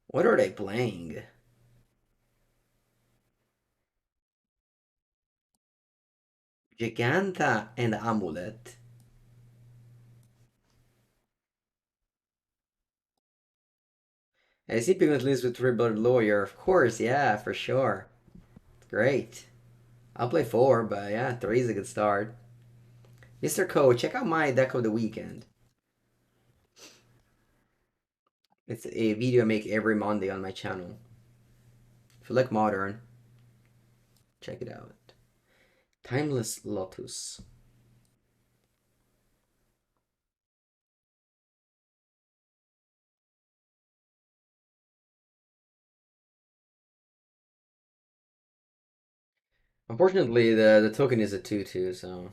[SPEAKER 1] What are they playing? Giganta and Amulet. I see Pigment leads with Three-Blooded Lawyer. Of course, yeah, for sure. Great. I'll play 4, but yeah, 3 is a good start. Mr. Co, check out my deck of the weekend. It's a video I make every Monday on my channel. If you like Modern, check it out. Timeless Lotus. Unfortunately, the token is a 2-2, so...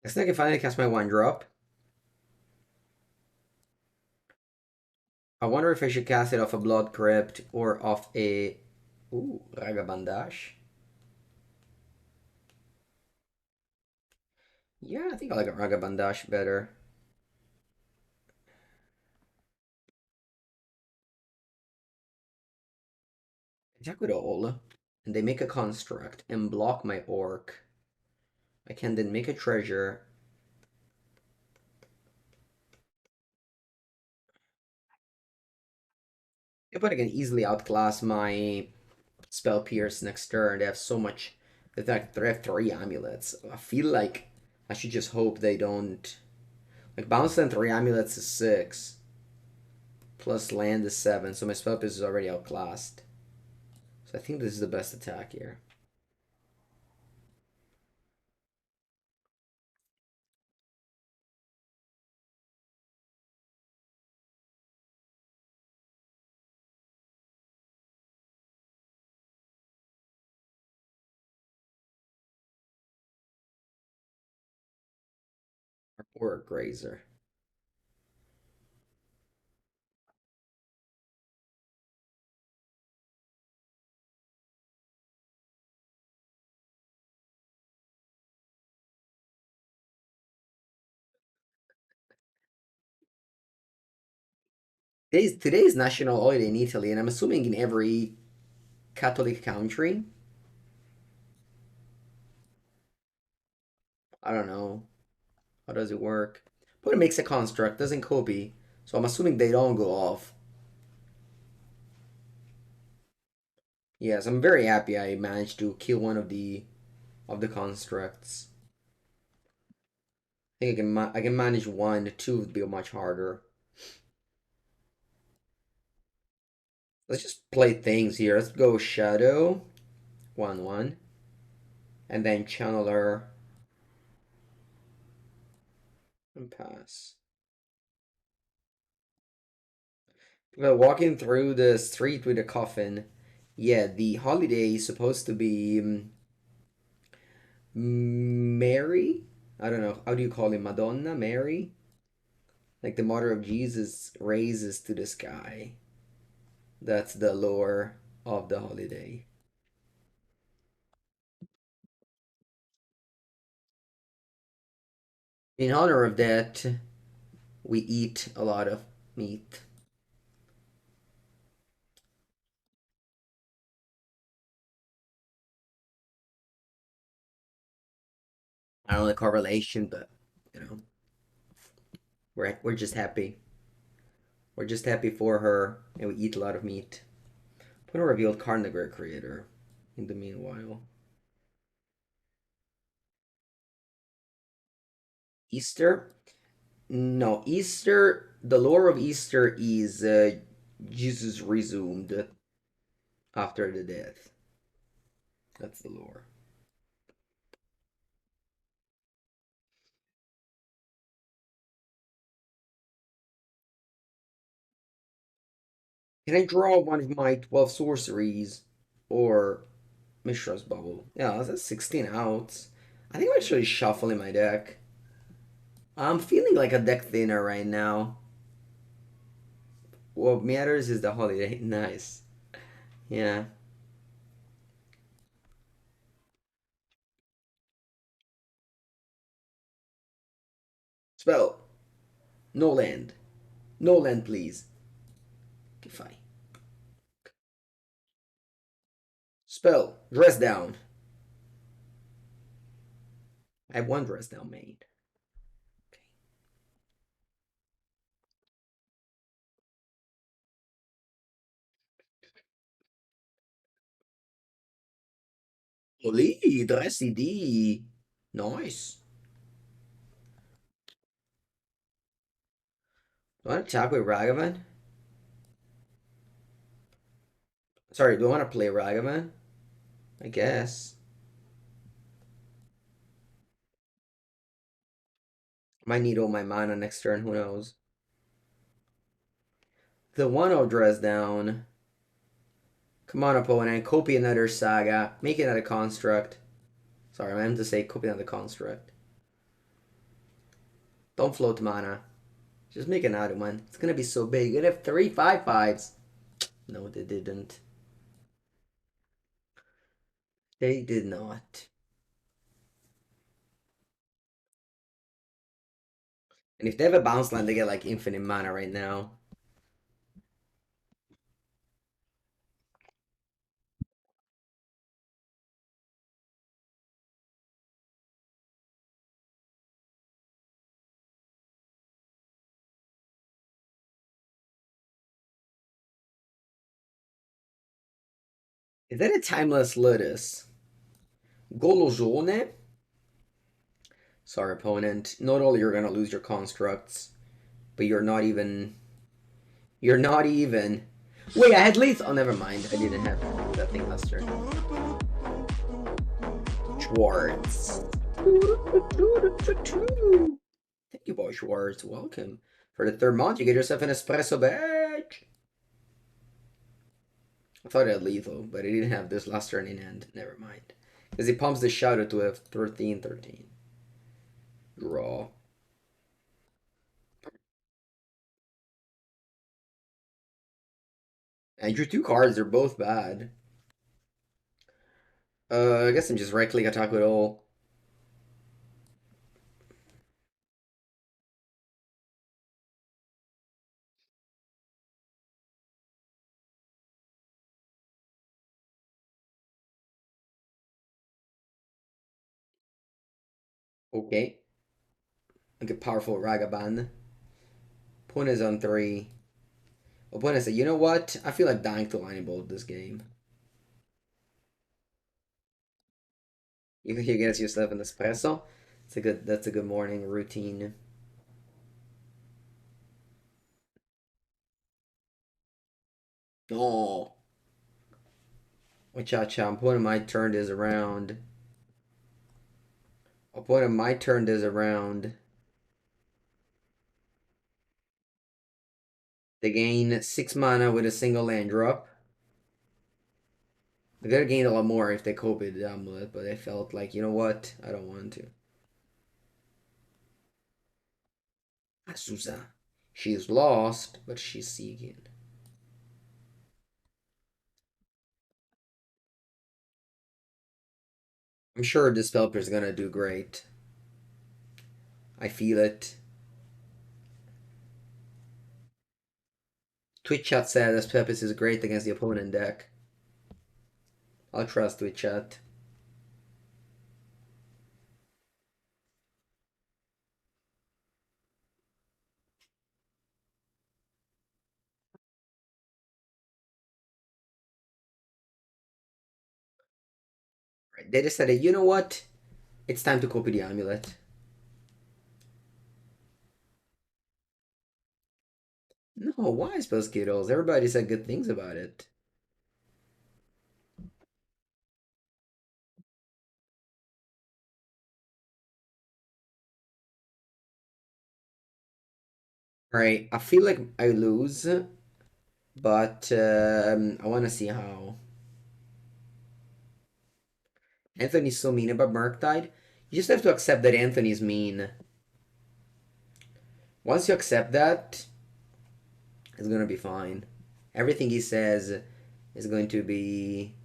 [SPEAKER 1] I think I can finally cast my 1-drop. I wonder if I should cast it off a Blood Crypt or off a... Ooh, Ragavan Dash. Yeah, I think I like a Ragavan Dash better. Attack with all, and they make a construct and block my orc. I can then make a treasure. Yeah, but I can easily outclass my Spell Pierce next turn. They have so much. They have 3 amulets. I feel like I should just hope they don't. Like, bounce and 3 amulets is 6. Plus land is 7. So my Spell Pierce is already outclassed. So I think this is the best attack here. Or a Grazer. Today is national holiday in Italy, and I'm assuming in every Catholic country. I don't know. How does it work? But it makes a construct, doesn't copy. So I'm assuming they don't go off. Yes, I'm very happy I managed to kill one of the constructs. I think I can manage one. Two would be much harder. Let's just play things here. Let's go Shadow, 1/1, and then Channeler and pass. Well, walking through the street with a coffin. Yeah, the holiday is supposed to be Mary. I don't know. How do you call it? Madonna? Mary? Like the mother of Jesus raises to the sky. That's the lore of the holiday. In honor of that, we eat a lot of meat. I don't know the correlation, but you know, we're just happy. We're just happy for her, and we eat a lot of meat. Put a revealed Carnivore creator. In the meanwhile, Easter. No, Easter. The lore of Easter is Jesus resumed after the death. That's the lore. Can I draw one of my 12 sorceries or Mishra's Bauble? Yeah, that's 16 outs. I think I'm actually shuffling my deck. I'm feeling like a deck thinner right now. What matters is the holiday. Nice. Yeah. Spell. No land. No land, please. Okay, fine. Spell. Dress down. I have one dress down made. Holy, dressy D. Nice. Do I want to attack with Ragavan? Sorry, do I want to play Ragavan? I guess. Might need all my mana next turn, who knows? The 1-0 dress down. Come on, opponent. Copy another saga. Make another construct. Sorry, I meant to say copy another construct. Don't float mana. Just make another one. It's gonna be so big. You'd have 3/5/5s. No, they didn't. They did not. And if they have a bounce line, they get like infinite mana right now. Is that a timeless Lotus? Golojone? Sorry, opponent. Not only you're gonna lose your constructs, but you're not even. You're not even. Wait, I had lethal. Oh, never mind. I didn't have that thing last turn. Schwartz. Thank you, boy Schwartz. Welcome. For the third month, you get yourself an espresso badge. I thought I had lethal, but I didn't have this last turn in hand. Never mind. Because he pumps the shadow to a 13/13. Draw. I drew two cards. They're both bad. I guess I'm just right click attack with all. Okay. Like a powerful Ragavan. Opponent is on 3. Opponent said, you know what? I feel like dying to Lightning Bolt this game. You get yourself an espresso. That's a good morning routine. Oh, cha. Opponent might turn this around. Opponent might turn this around. They gain 6 mana with a single land drop. They could have gained a lot more if they copied the Amulet, but they felt like, you know what? I don't want to. Azusa. She is lost, but she's seeking. I'm sure this developer is gonna do great. I feel it. Twitch chat said this Pepis is great against the opponent deck. I'll trust Twitch chat. They decided, you know what? It's time to copy the amulet. No, why spell Skittles? Everybody said good things about it. Alright, I feel like I lose, but I want to see how. Anthony's so mean about Murktide. You just have to accept that Anthony's mean. Once you accept that, it's gonna be fine. Everything he says is going to be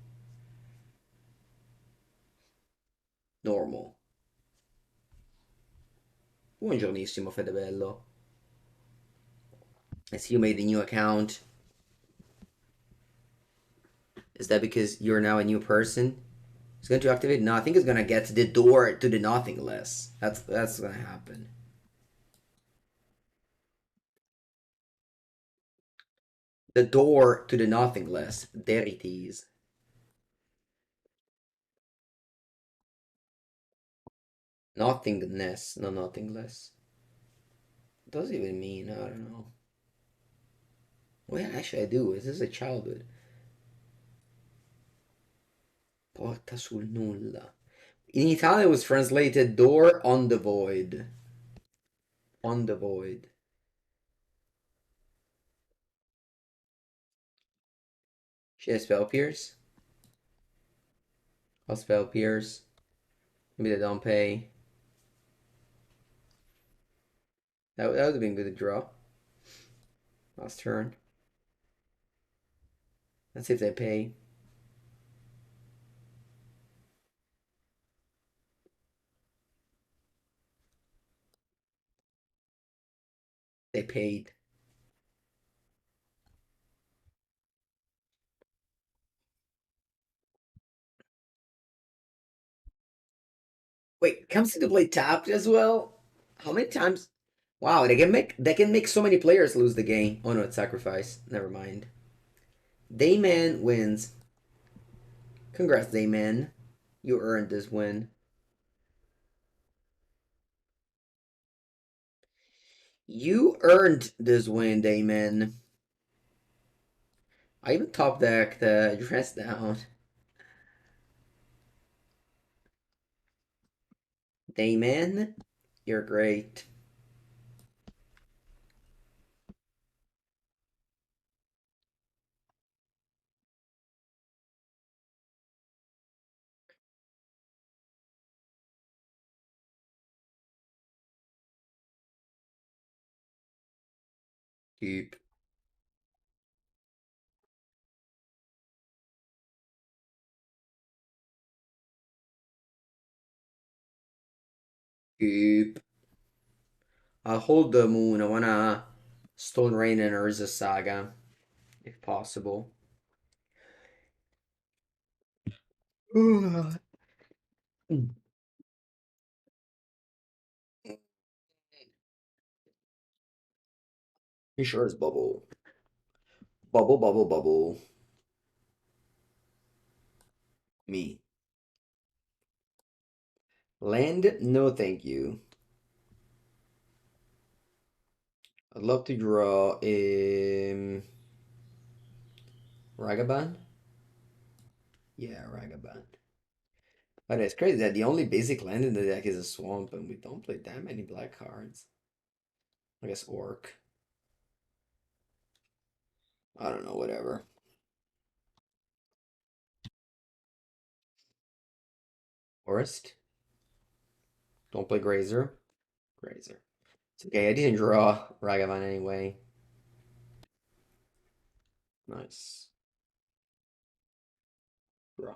[SPEAKER 1] normal. Buongiornissimo, Fedebello. I see you made a new account. Is that because you're now a new person? It's going to activate? No, I think it's gonna get the door to the nothingness. That's gonna happen. The door to the nothingness. There it is. Nothingness, no nothingless. What does it even mean? I don't know. Well, actually, I do. This is a childhood. Porta sul nulla. In Italian, it was translated door on the void. On the void. She has spell pierce. I'll spell pierce. Maybe they don't pay. That would have been good to draw. Last turn. Let's see if they pay. They paid. Wait, comes into play tapped as well? How many times? Wow, they can make so many players lose the game. Oh no, it's sacrifice. Never mind. Dayman wins. Congrats, Dayman. You earned this win. You earned this win, Dayman. I even top deck the dress down. Dayman, you're great. Keep. Keep. I'll hold the moon. I wanna Stone Rain and Urza Saga, if possible. Mishra's bubble. Bubble, bubble, bubble. Me. Land? No, thank you. I'd love to draw Ragavan. Yeah, Ragavan. But it's crazy that the only basic land in the deck is a swamp, and we don't play that many black cards. I guess Orc. I don't know, whatever. Forest. Don't play Grazer. Grazer. It's okay, I didn't draw Ragavan anyway. Nice. Draw.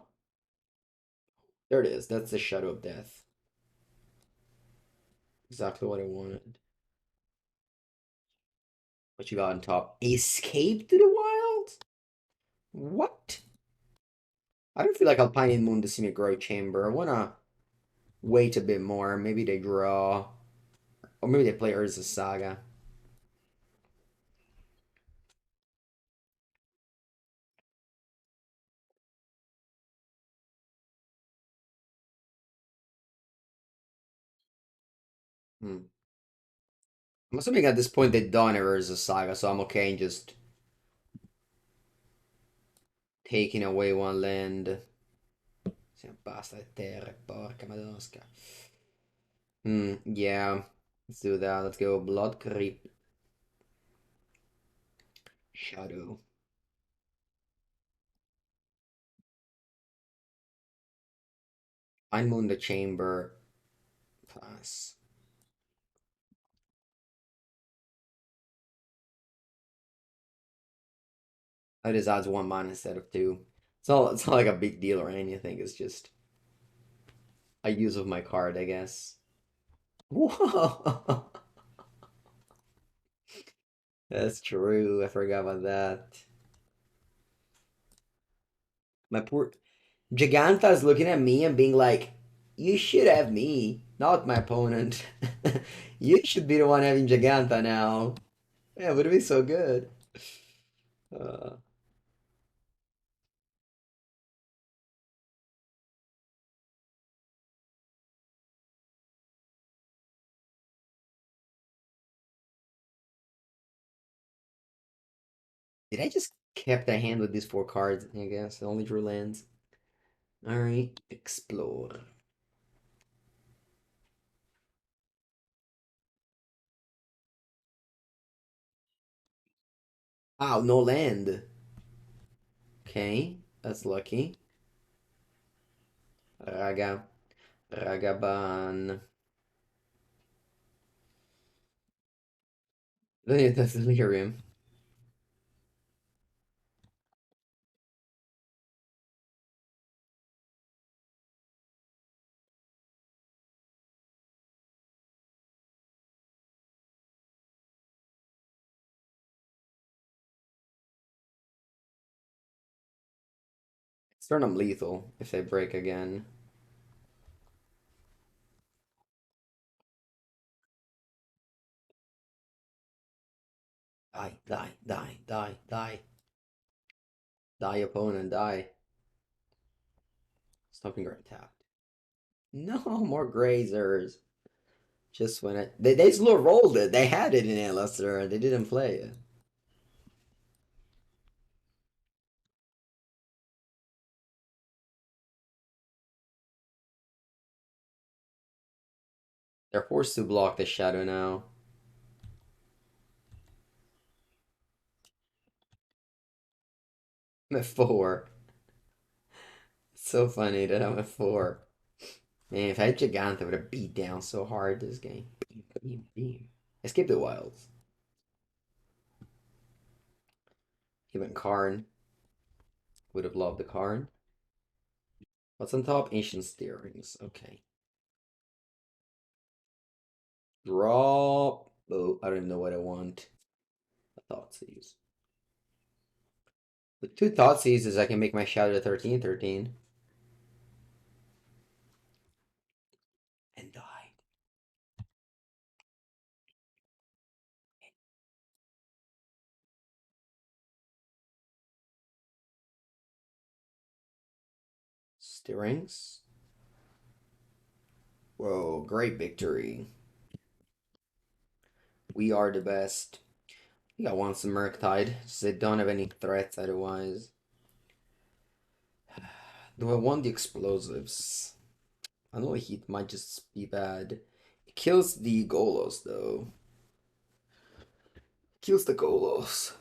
[SPEAKER 1] There it is. That's the Shadow of Death. Exactly what I wanted. What you got on top? Escape to the wild? What? I don't feel like Alpine Moon to see me grow chamber. I wanna wait a bit more. Maybe they draw. Or maybe they play Urza Saga. Hmm. I'm assuming at this point they don't have Urza Saga, so I'm okay in just taking away one land. Basta terra, porca madosca. Yeah. Let's do that. Let's go Blood Crypt Shadow. Alpine Moon the Chamber. Pass. That just adds one mana instead of two. It's not like a big deal or anything. It's just a use of my card, I guess. Whoa! That's true. I forgot about that. My poor Giganta's looking at me and being like, "You should have me, not my opponent. You should be the one having Giganta now." Yeah, would it be so good? Uh, did I just kept a hand with these four cards? I guess I only drew lands. All right, explore. Wow, no land. Okay, that's lucky. Raga, Ragavan. That's delirium. Turn them lethal if they break again. Die, die, die, die, die. Die, opponent, die. Stomping Ground tapped. No more grazers. Just when they slow rolled it. They had it in Alistair. They didn't play it. They're forced to block the shadow now. I'm at 4. It's so funny that I'm at 4. Man, if I had Giganta, I would have beat down so hard this game. Beam, beam, beam. Escape the Wilds. Even Karn. Would have loved the Karn. What's on top? Ancient Steerings. Okay. Drop. Oh, I don't even know what I want. A Thoughtseize. With 2 Thoughtseizes, I can make my Shadow 13/13. And die. Stirrings. Whoa, great victory. We are the best. I think I want some Murktide, since they don't have any threats otherwise. Do I want the explosives? Unholy Heat might just be bad. It kills the Golos though. Kills the Golos.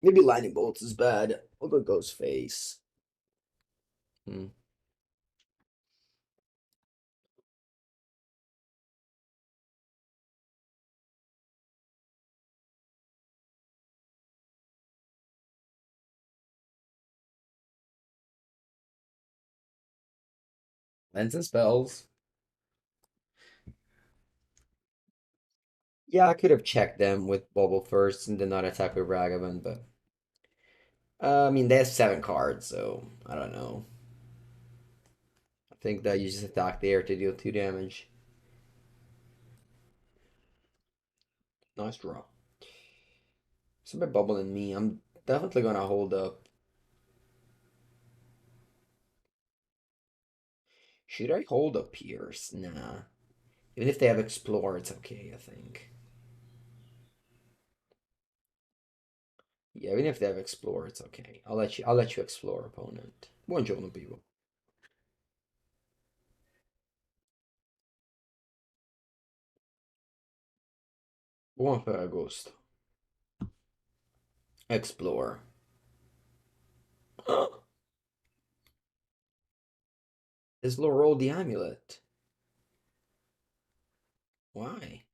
[SPEAKER 1] Maybe Lightning Bolts is bad. I'll go Ghost Face. Hmm. Lens and spells. Yeah, I could have checked them with Bauble first and then not attack with Ragavan, but I mean they have 7 cards, so I don't know. I think that you just attack there to deal 2 damage. Nice draw. Somebody Bubble and me. I'm definitely gonna hold up. Should I hold up Pierce? Nah. Even if they have Explore, it's okay, I think. Yeah, even if they have Explore, it's okay. I'll let you explore, opponent. Buongiorno, people. Buon Ferragosto. Explore. This low roll the amulet. Why?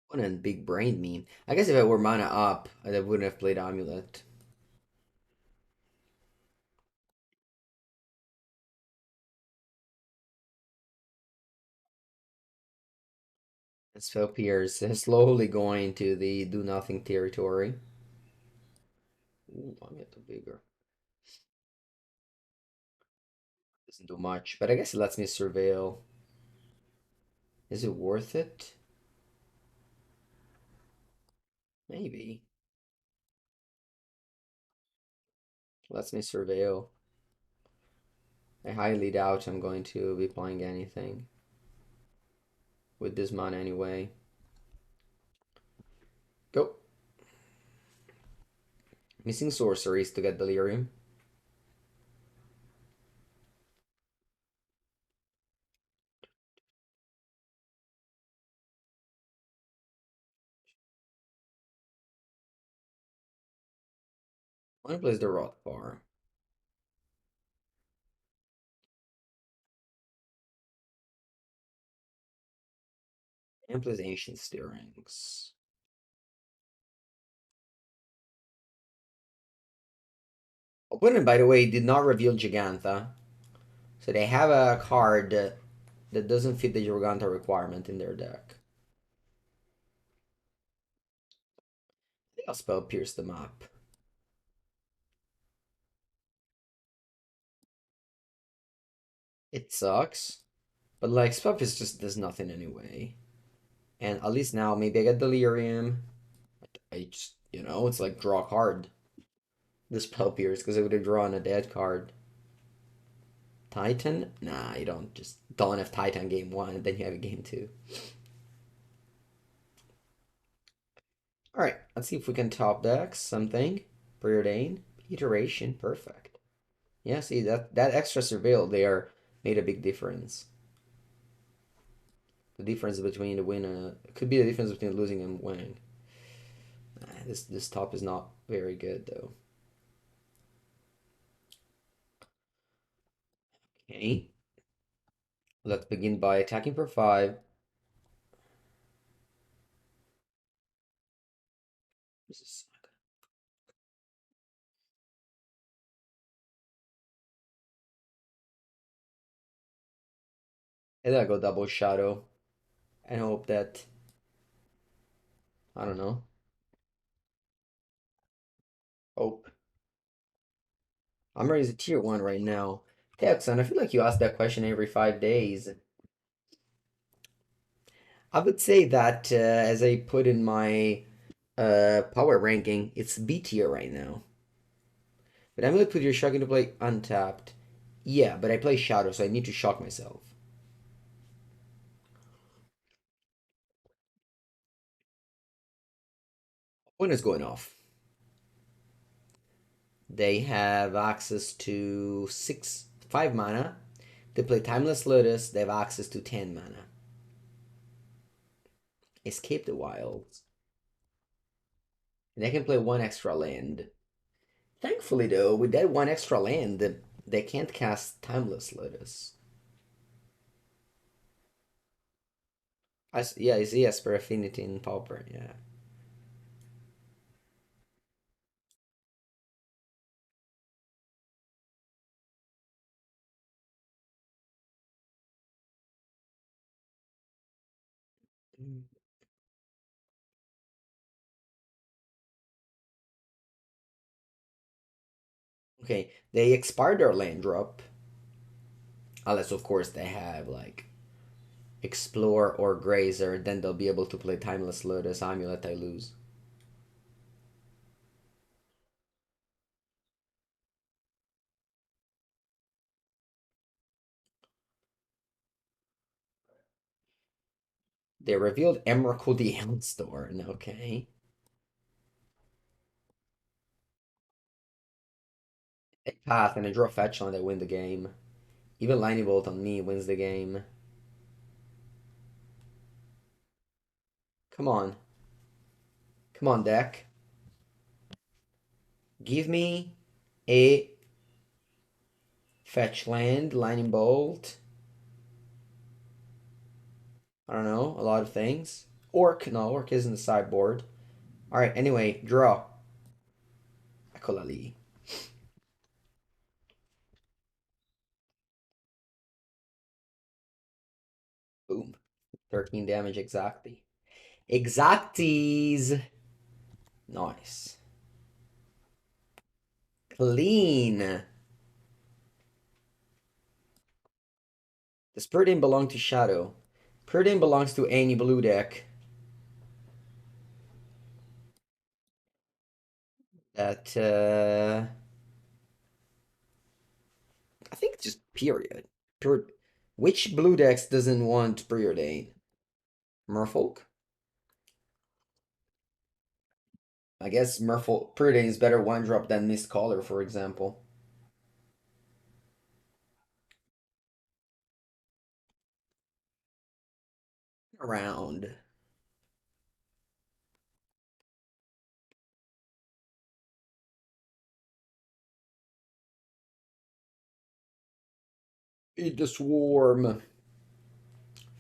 [SPEAKER 1] What a big brain mean. I guess if I were mana up, I wouldn't have played amulet. And Spell Pierce is slowly going to the do nothing territory. Ooh, I'm get the bigger. Doesn't do much, but I guess it lets me surveil. Is it worth it? Maybe. Lets me surveil. I highly doubt I'm going to be playing anything with this mana anyway. Go. Missing sorceries to get delirium. One plays the Rot bar. And plays Ancient Stirrings. Opponent, by the way, did not reveal Gigantha. So they have a card that doesn't fit the Gigantha requirement in their deck. I think I'll spell Pierce them up. It sucks. But like spell Pierce just does nothing anyway. And at least now maybe I get Delirium. I just, it's like draw a card. This spell Pierce, because I would have drawn a dead card. Titan? Nah, you don't just don't have Titan game 1 and then you have a game 2. Alright, let's see if we can top deck something. Preordain. Iteration. Perfect. Yeah, see that extra surveil there made a big difference. The difference between the win and could be the difference between losing and winning. This top is not very good though. Okay. Let's begin by attacking for 5. This is and then I go double shadow and hope that I don't know. Hope. I'm raising tier 1 right now. Texan, I feel like you ask that question every 5 days. I would say that as I put in my power ranking, it's B tier right now. But I'm gonna put your shock into play untapped. Yeah, but I play Shadow, so I need to shock myself. When is going off? They have access to 5 mana. They play Timeless Lotus, they have access to 10 mana. Escape the Wilds. And they can play 1 extra land. Thankfully, though, with that 1 extra land, they can't cast Timeless Lotus. Yeah, it's Esper Affinity in Pauper, yeah. Okay, they expire their land drop. Unless, of course, they have, like, Explore or Grazer, then they'll be able to play Timeless Lotus, Amulet, I lose. They revealed Emrakul the Houndstorn, okay. They path and I draw fetch on, they win the game. Even Lightning Bolt on me wins the game. Come on. Come on, deck. Give me a fetch land, Lightning Bolt. I don't know, a lot of things. Orc, no, Orc isn't the sideboard. Alright, anyway, draw. Akolali. Boom. 13 damage exactly. Exacties. Nice. Clean. Does Preordain belong to Shadow? Preordain belongs to any blue deck that, I think just period. Period. Which blue decks doesn't want Preordain? Merfolk? I guess Merfolk Preordain is better one drop than Mist Caller, for example. Around. Eat the swarm.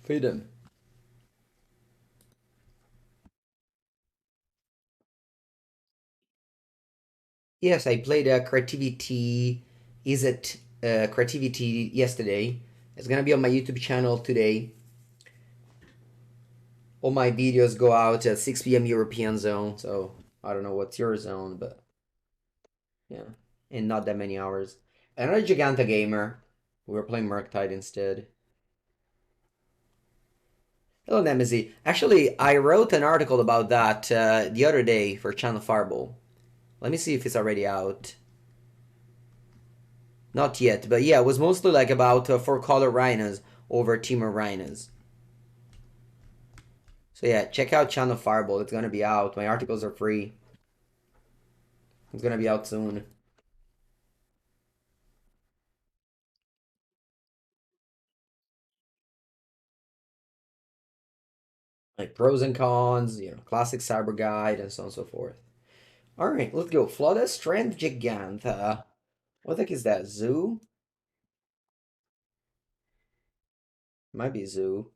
[SPEAKER 1] Feed him. Yes, I played Creativity. Is it Creativity yesterday? It's gonna be on my YouTube channel today. All my videos go out at 6 p.m. European zone, so I don't know what's your zone, but yeah, in not that many hours. Another Giganta gamer. We were playing Murktide instead. Hello, Nemesis. Actually, I wrote an article about that the other day for Channel Fireball. Let me see if it's already out. Not yet, but yeah, it was mostly like about 4-color rhinos over teamer rhinos. So yeah, check out Channel Fireball. It's gonna be out. My articles are free. It's gonna be out soon. Like pros and cons, classic cyber guide, and so on and so forth. All right, let's go. Flusterstorm Giganta. What the heck is that? Zoo? Might be zoo.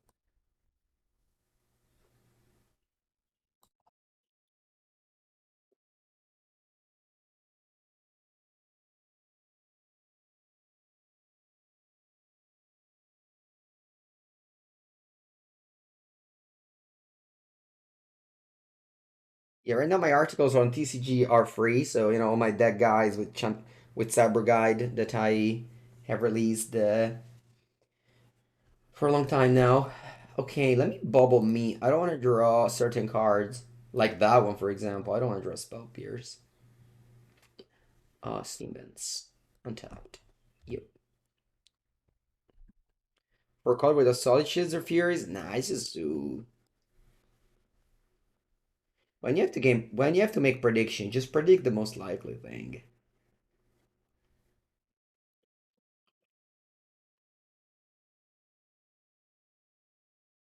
[SPEAKER 1] Yeah, right now my articles on TCG are free, so all my deck guys with with Cyber Guide that I have released for a long time now. Okay, let me bubble me. I don't want to draw certain cards like that one, for example. I don't want to draw Spell Pierce. Steam Vents. Untapped. Yep. For a card with a solid Shields or Furies, nah, it's just ooh. When you have to make prediction, just predict the most likely thing.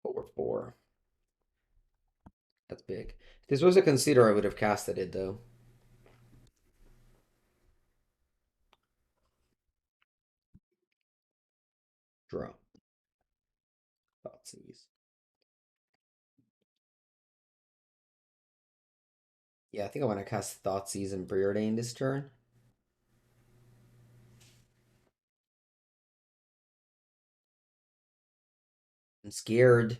[SPEAKER 1] 4/4. That's big. If this was a consider, I would have casted it though. Draw. Thoughtseize. Yeah, I think I want to cast Thoughtseize and Preordain this turn. I'm scared.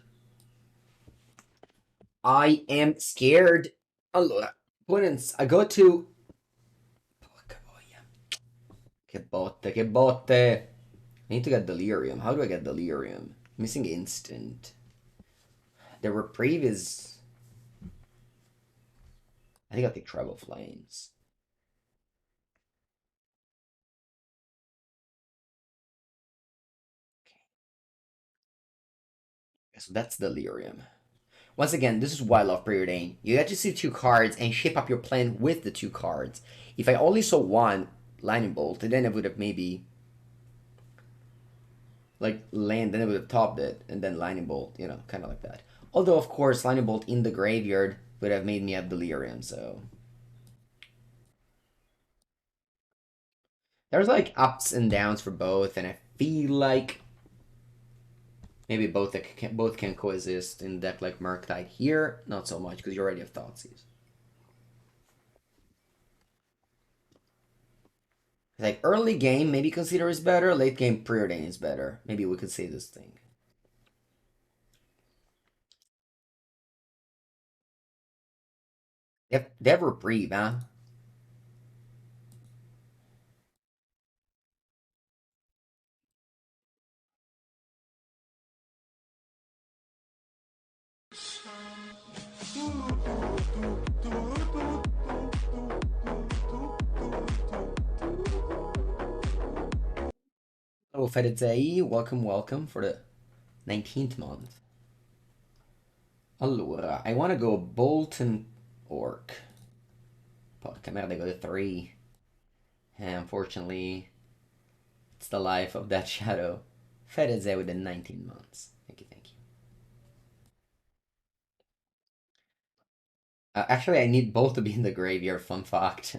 [SPEAKER 1] I am scared. Allora, opponents, I go to. Porca voglia. Che botte, che botte. I need to get Delirium. How do I get Delirium? Missing instant. The reprieve is. I think I'll take Tribal Flames. Okay, so that's Delirium. Once again, this is why I love Preordain. You get to see two cards and shape up your plan with the two cards. If I only saw one Lightning Bolt, then I would have maybe like land, then I would have topped it, and then Lightning Bolt, you know, kind of like that. Although, of course, Lightning Bolt in the graveyard would have made me have Delirium, so. There's like ups and downs for both, and I feel like maybe both can coexist in a deck like Murktide. Here, not so much, because you already have Thoughtseize. Like early game, maybe Consider is better. Late game, Preordain is better. Maybe we could say this thing. They have Reprieve, huh? Oh, Fedezei, welcome for the 19th month. Allora, I want to go Bolton Orc. Porca merda, go to 3. And unfortunately, it's the life of that shadow. Fedezei within 19 months. Thank you, thank you. Actually, I need both to be in the graveyard, fun fact.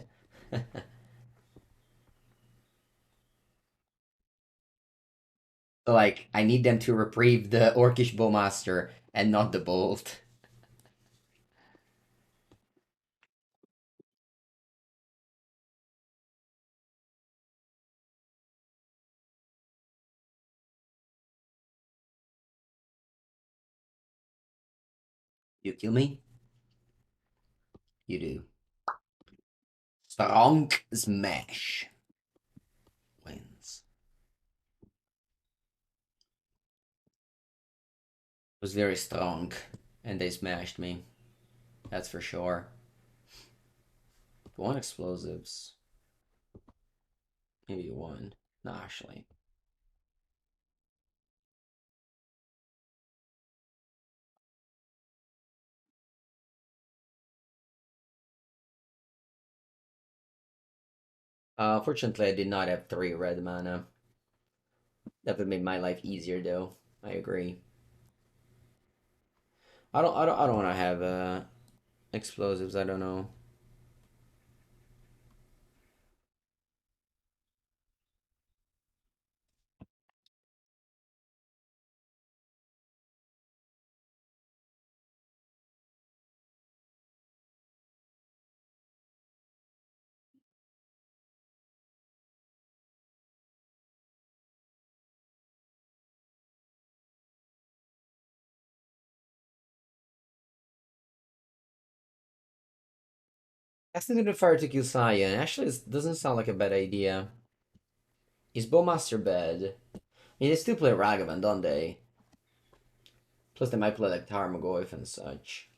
[SPEAKER 1] Like, I need them to reprieve the Orcish Bowmaster and not the Bolt. You kill me? You do. Strong Smash wins. It was very strong, and they smashed me. That's for sure. One explosives. Maybe one. No, actually. Fortunately, I did not have 3 red mana. That would make my life easier, though. I agree. I don't want to have explosives. I don't know. Casting into fire to kill Scion. Actually, this doesn't sound like a bad idea. Is Bowmaster bad? I mean, they still play Ragavan, don't they? Plus, they might play like Tarmogoyf and such.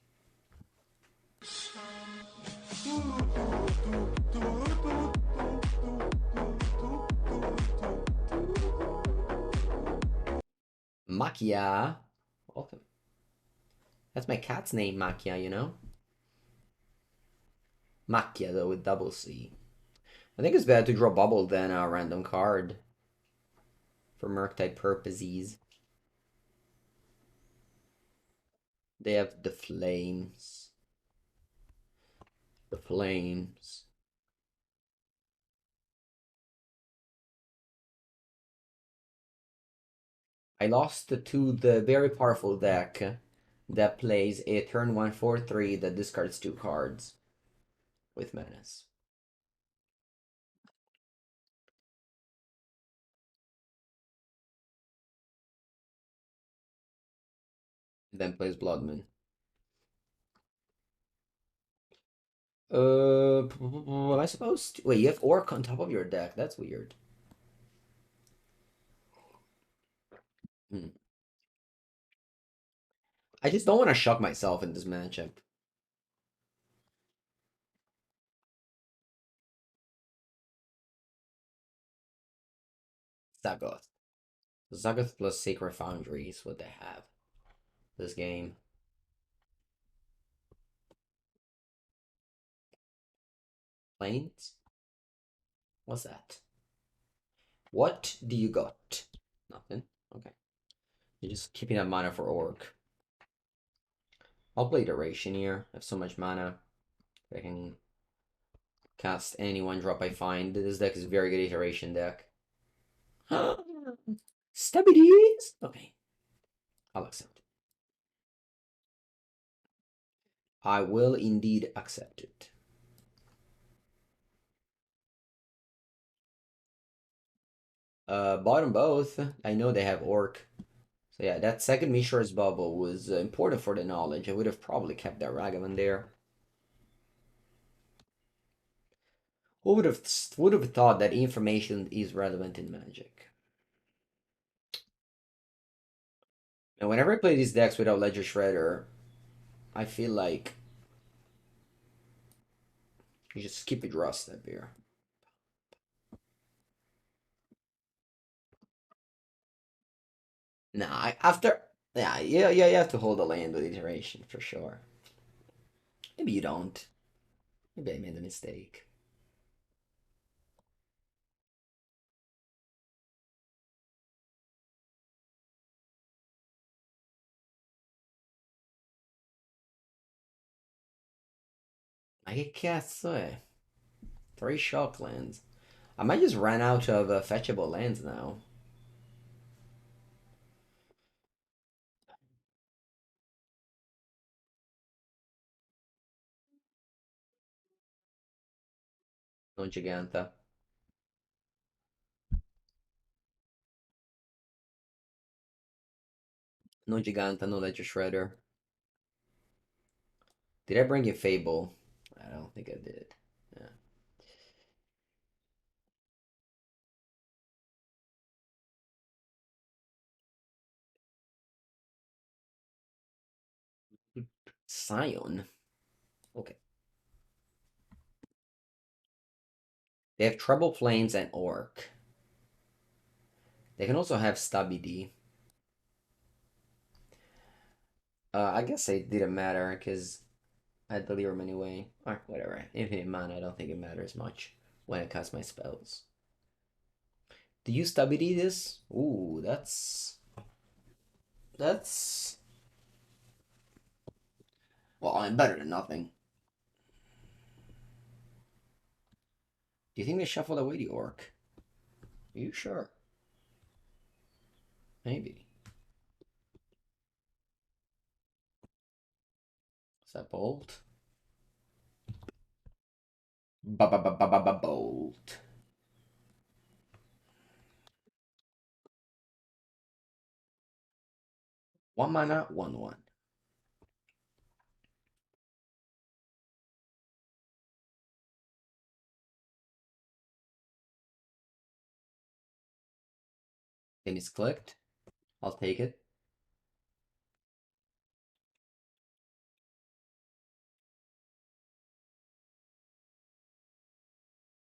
[SPEAKER 1] Makia. Welcome. That's my cat's name, Makia, you know? Makia, though, with double C. I think it's better to draw Bauble than a random card. For Murktide purposes. They have the Flames. The Flames. I lost to the very powerful deck that plays a turn 1 4/3 that discards 2 cards with Menace. Then plays Blood Moon. Am I supposed to? Wait, you have Orc on top of your deck. That's weird. Hmm. I just don't want to shock myself in this matchup. Zagoth. Zagoth plus Sacred Foundry is what they have this game. Planes? What's that? What do you got? Nothing. Okay. You're just keeping that mana for Orc. I'll play Iteration here. I have so much mana. I can cast any one drop I find. This deck is a very good Iteration deck. Stubbities! Okay. I'll accept it. I will indeed accept it. Bottom both. I know they have Orc. So yeah, that second Mishra's Bauble was important for the knowledge. I would have probably kept that Ragavan there. Who would have thought that information is relevant in Magic? And whenever I play these decks without Ledger Shredder, I feel like you just skip a draw step here. Nah, after yeah, you have to hold the land with iteration for sure. Maybe you don't. Maybe I made a mistake. Ma che cazzo è? 3 shock lands. I might just run out of fetchable lands now. Non giganta. Non giganta, no ledger shredder. Did I bring you Fable? I don't think I did. Yeah. Scion. Okay. They have Trouble Plains and Orc. They can also have Stubby D. I guess it didn't matter because I had Delirium him anyway. Or whatever. Infinite mana, I don't think it matters much when I cast my spells. Do you Stubby D this? Ooh, that's well, I'm better than nothing. Do you think they shuffled away the Orc? Are you sure? Maybe. Is that bold? Bold. 1 mana, 1/1. Then it's clicked. I'll take it.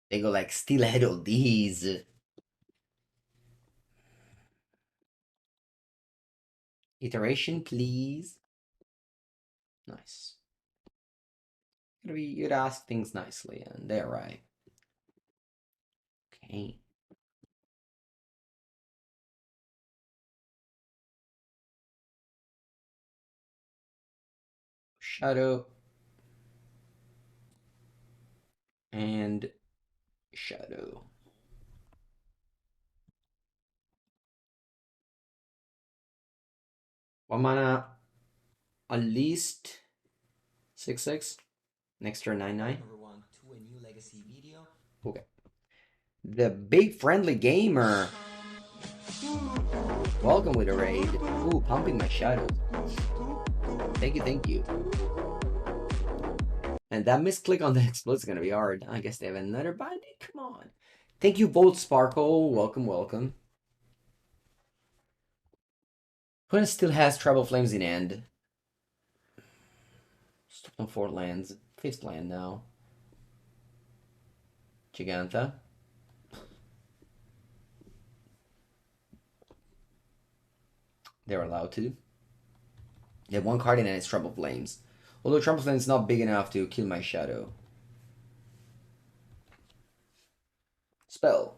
[SPEAKER 1] They go like stiletto these. Iteration, please. Nice. You'd ask things nicely, and they're right. Okay. Shadow. And Shadow. 1 mana, at least 6/6. Next turn 9/9.
[SPEAKER 2] Everyone to a new legacy video.
[SPEAKER 1] Okay. The big friendly gamer. Welcome with a raid. Ooh, pumping my shadows. Thank you, thank you. And that misclick on the explode is gonna be hard. I guess they have another binding. Come on. Thank you, Bolt Sparkle. Welcome, welcome. Opponent still has Trouble Flames in hand. Still on 4 lands. 5th land now. Giganta. They're allowed to. They have 1 card in and it's Trouble Flames. Although Trouble Flames is not big enough to kill my shadow. Spell.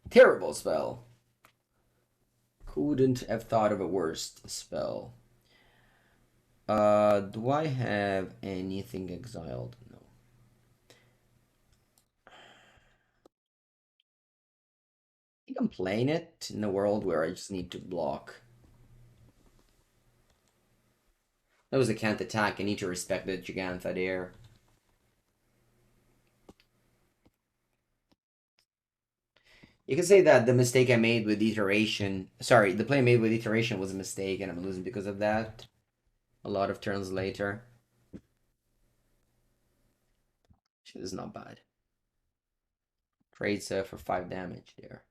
[SPEAKER 1] Terrible spell. Couldn't have thought of a worse spell. Do I have anything exiled? No. I think I'm playing it in a world where I just need to block. That was a can't attack. I need to respect the Giganta there. You can say that the mistake I made with iteration, sorry, the play I made with iteration was a mistake and I'm losing because of that. A lot of turns later. Shit is not bad. Trades for 5 damage there.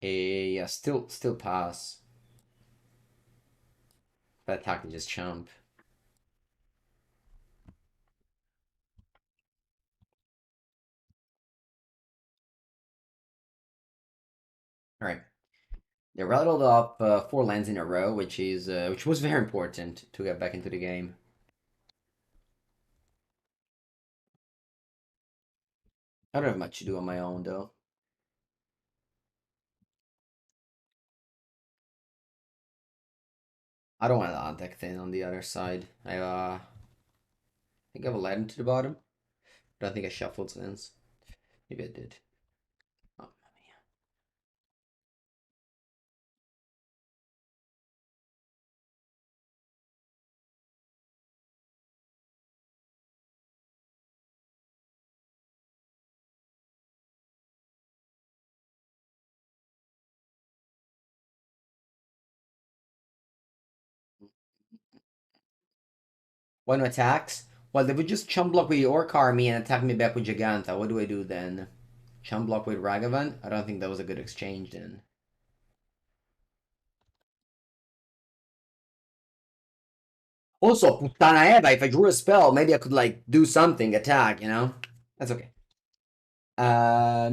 [SPEAKER 1] Yeah, still pass. That attack can just chump. All right. They rattled up 4 lands in a row, which was very important to get back into the game. I don't have much to do on my own though. I don't want to on-deck Thin on the other side. I think I have a land to the bottom, but I think I shuffled Thins. Maybe I did. Oh, One attacks. Well, they would just chump block with Orc Army and attack me back with Giganta. What do I do then? Chump block with Ragavan? I don't think that was a good exchange then. Also, Puttana Eva, if I drew a spell, maybe I could like do something, attack, you know? That's okay. I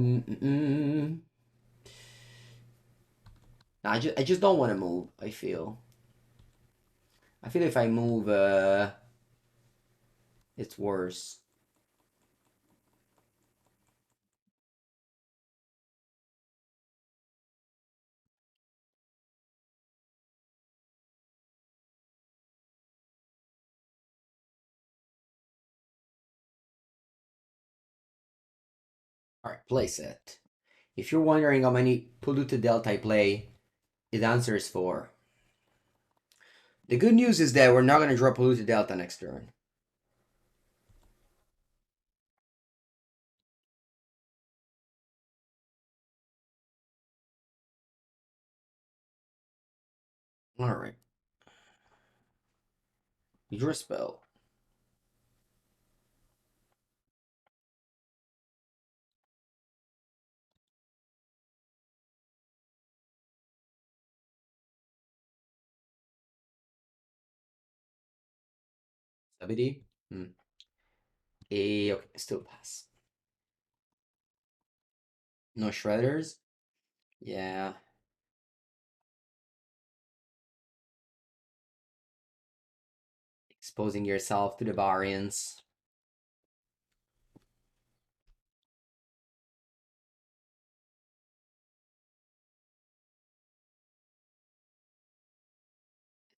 [SPEAKER 1] just don't want to move, I feel. I feel if I move, it's worse. Alright, play set. If you're wondering how many Polluted Delta I play, the answer is 4. The good news is that we're not going to draw Polluted Delta next turn. Alright. You draw a spell. WD? Okay, still pass. No shredders? Yeah. Exposing yourself to the variants.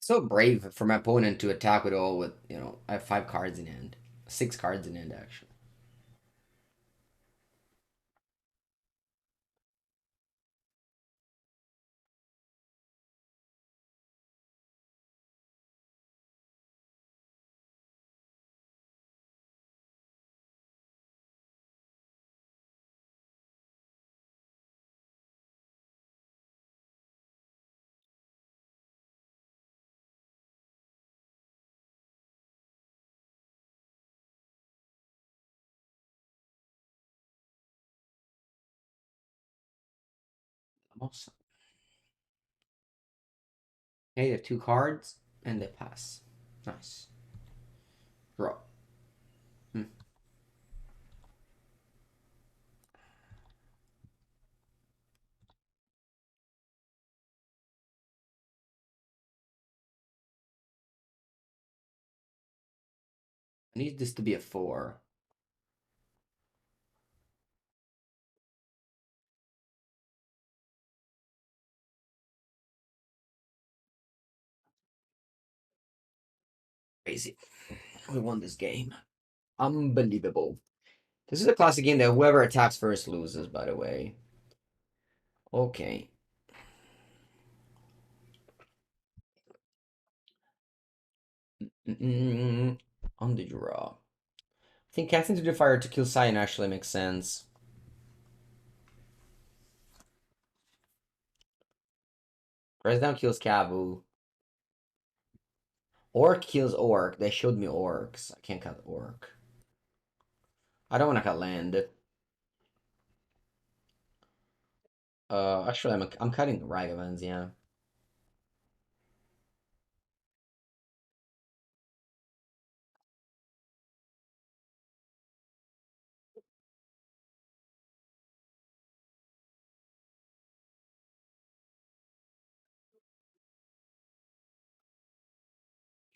[SPEAKER 1] So brave for my opponent to attack with all with, I have 5 cards in hand. 6 cards in hand, actually. Almost. Okay, they have 2 cards, and they pass. Nice. Draw. Hmm. I need this to be a 4. Crazy. We won this game. Unbelievable. This is a classic game that whoever attacks first loses, by the way. Okay. On the draw. I think casting to the fire to kill Cyan actually makes sense. Preordain kills Cabu. Orc kills Orc. They showed me Orcs. I can't cut Orc. I don't want to cut land. Actually, I'm cutting Ragavans, yeah.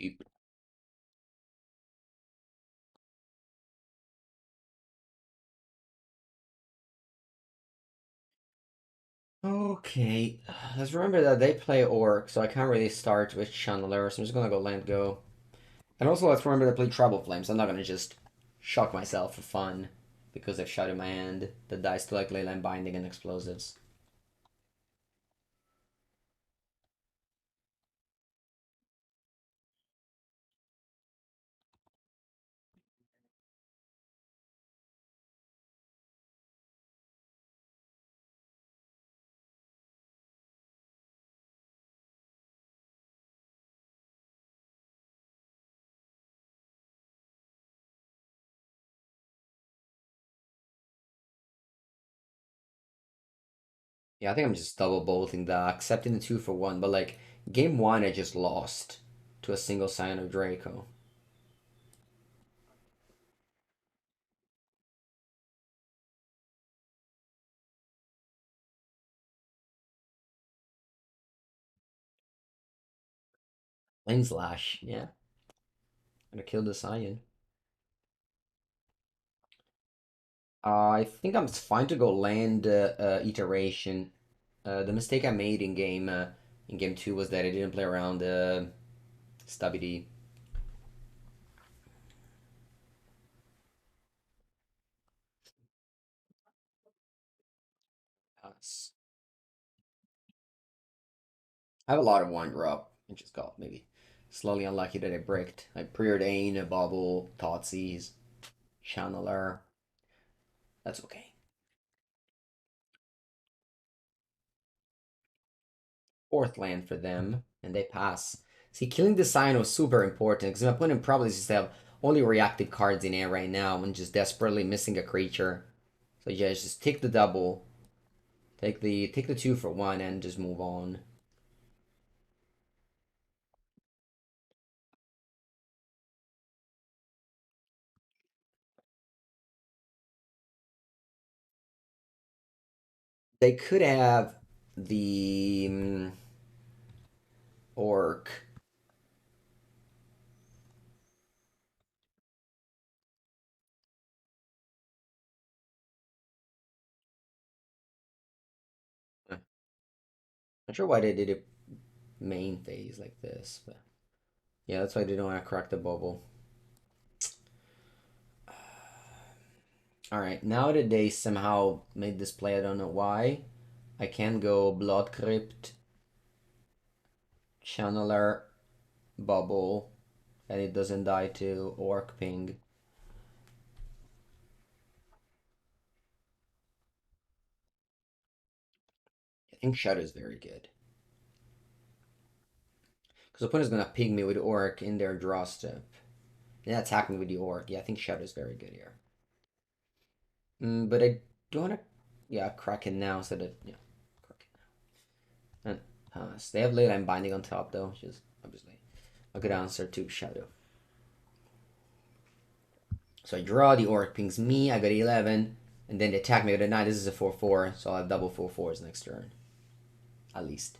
[SPEAKER 1] Eep. Okay, let's remember that they play Orc, so I can't really start with Channeler, so I'm just gonna go land go. And also, let's remember they play Trouble Flames. I'm not gonna just shock myself for fun because I've shot in my hand that dies to like Leyline Binding and Explosives. Yeah, I think I'm just double bolting that, accepting the 2 for 1. But like game 1, I just lost to a single Scion of Draco. Lane Slash, yeah. Gonna kill the Scion. I think I'm fine to go land iteration. The mistake I made in game 2 was that I didn't play around Stubby D. Yes. I have a lot of one drop. I just got maybe slowly unlucky that I bricked. I Preordain, a Bauble, Thoughtseize, Channeler. That's okay. Fourth land for them, and they pass. See, killing the sign was super important because my opponent probably just have only reactive cards in air right now and just desperately missing a creature. So yeah, just take the double, take the 2 for 1, and just move on. They could have the orc. Not sure why they did it main phase like this, but yeah, that's why they don't want to crack the bubble. All right, now that they somehow made this play, I don't know why. I can go Blood Crypt, Channeler, Bauble, and it doesn't die to Orc Ping. I think Shadow is very good. Because the opponent's gonna ping me with Orc in their draw step. Then attack me with the Orc. Yeah, I think Shadow is very good here. But I don't wanna, yeah, crack it now so that, yeah, crack it now. And they have Leyline Binding on top though, which is obviously a good answer to Shadow. So I draw, the Orc pings me, I got 11, and then they attack me with a 9. This is a 4-4, so I'll have double 4-4s next turn. At least.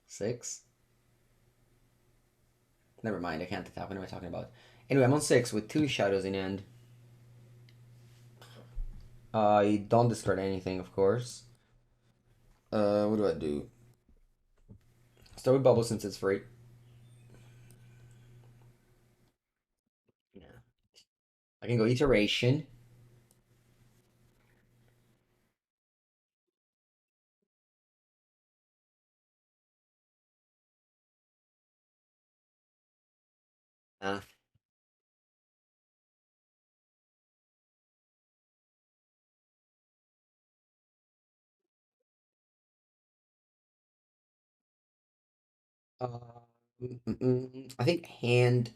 [SPEAKER 1] 6. Never mind, I can't attack. What am I talking about? Anyway, I'm on 6 with 2 Shadows in hand. I don't discard anything, of course. What do I do? Start with Bubble since it's free. Yeah. I can go Iteration. Uh, uh, I think hand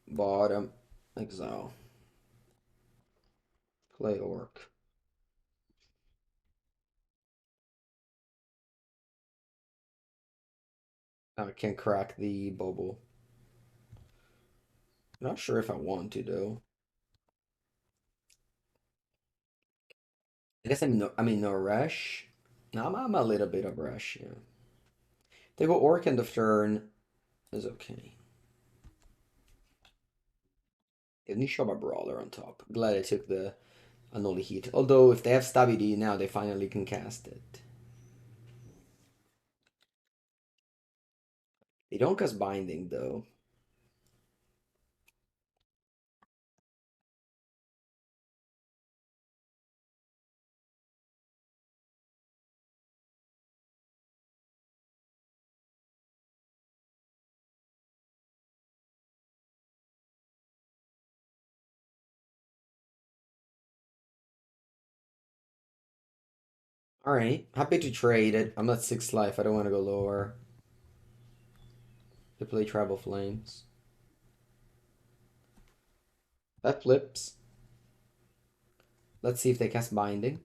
[SPEAKER 1] bottom exile. Play Orc. I can crack the Bauble. Not sure if I want to though. I guess I'm in no rush. No, I'm a little bit of rush. Yeah. They go Orc end of turn is okay. If you show a Brawler on top. Glad I took the Unholy Heat. Although if they have Stabby now, they finally can cast it. They don't cast Binding though. Alright, happy to trade it. I'm at 6 life. I don't want to go lower. They play Tribal Flames. That flips. Let's see if they cast Binding.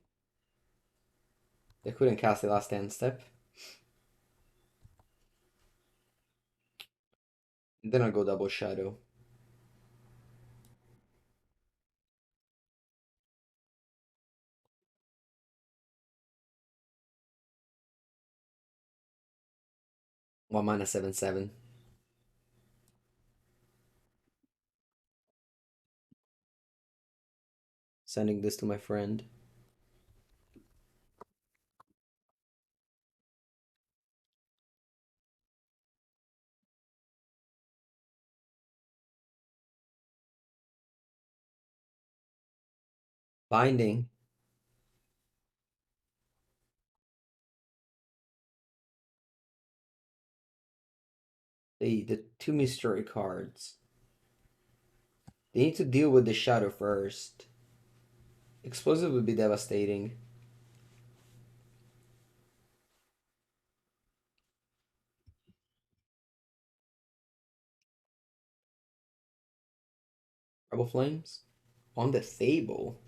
[SPEAKER 1] They couldn't cast the last end step. Then I'll go double Shadow. One mana 7/7. Sending this to my friend. Binding. The two mystery cards. They need to deal with the shadow first. Explosive would be devastating. Rebel Flames? On the Fable.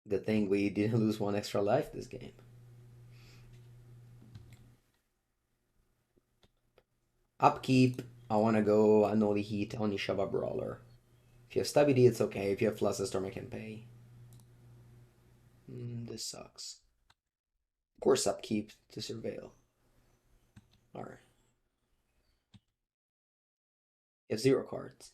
[SPEAKER 1] Good thing we didn't lose one extra life this game. Upkeep. I want to go Unholy Heat on Ishaba Brawler. If you have Stabby, it's okay. If you have Flusterstorm, I can pay. This sucks. Of course, upkeep to surveil. Alright. You have 0 cards.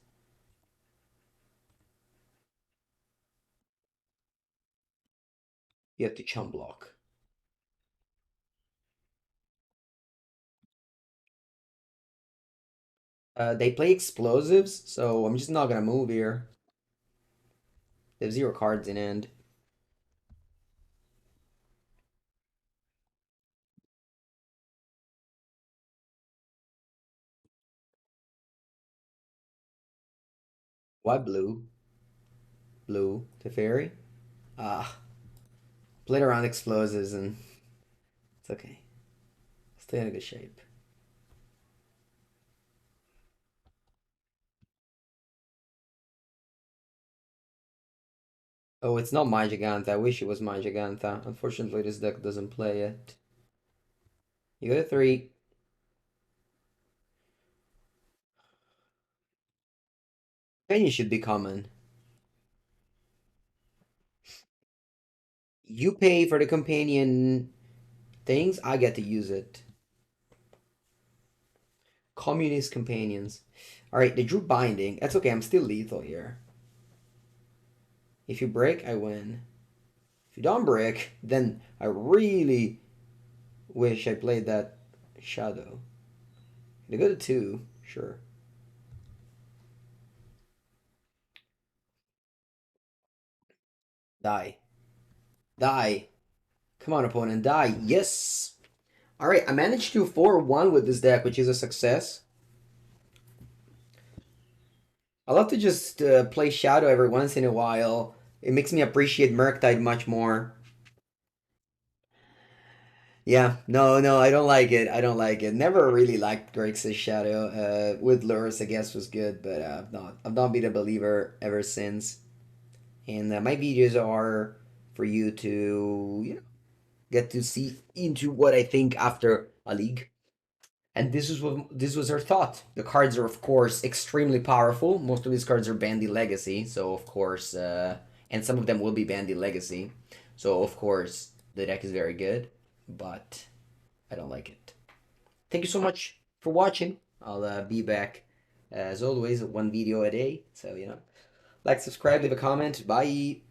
[SPEAKER 1] You have to chum block. They play explosives, so I'm just not gonna move here. They have 0 cards in hand. Why blue? Blue to fairy? Ah. Played around explosives and it's okay. Stay in a good shape. Oh, it's not my Giganta. I wish it was my Giganta. Unfortunately, this deck doesn't play it. You go to 3. Companion should be common. You pay for the companion things, I get to use it. Communist companions. Alright, they drew binding. That's okay, I'm still lethal here. If you break, I win. If you don't break, then I really wish I played that Shadow. They go to 2, sure. Die. Die. Come on, opponent, die. Yes! Alright, I managed to 4-1 with this deck, which is a success. I love to just play Shadow every once in a while. It makes me appreciate Murktide much more. Yeah, no, I don't like it. I don't like it. Never really liked Grixis Shadow. With Lures, I guess was good, but I've not been a believer ever since. And my videos are for you to get to see into what I think after a league. And this was our thought. The cards are of course extremely powerful. Most of these cards are Bandy Legacy, so of course, and some of them will be Bandy Legacy. So of course, the deck is very good, but I don't like it. Thank you so much for watching. I'll be back as always, one video a day. So like, subscribe, leave a comment. Bye.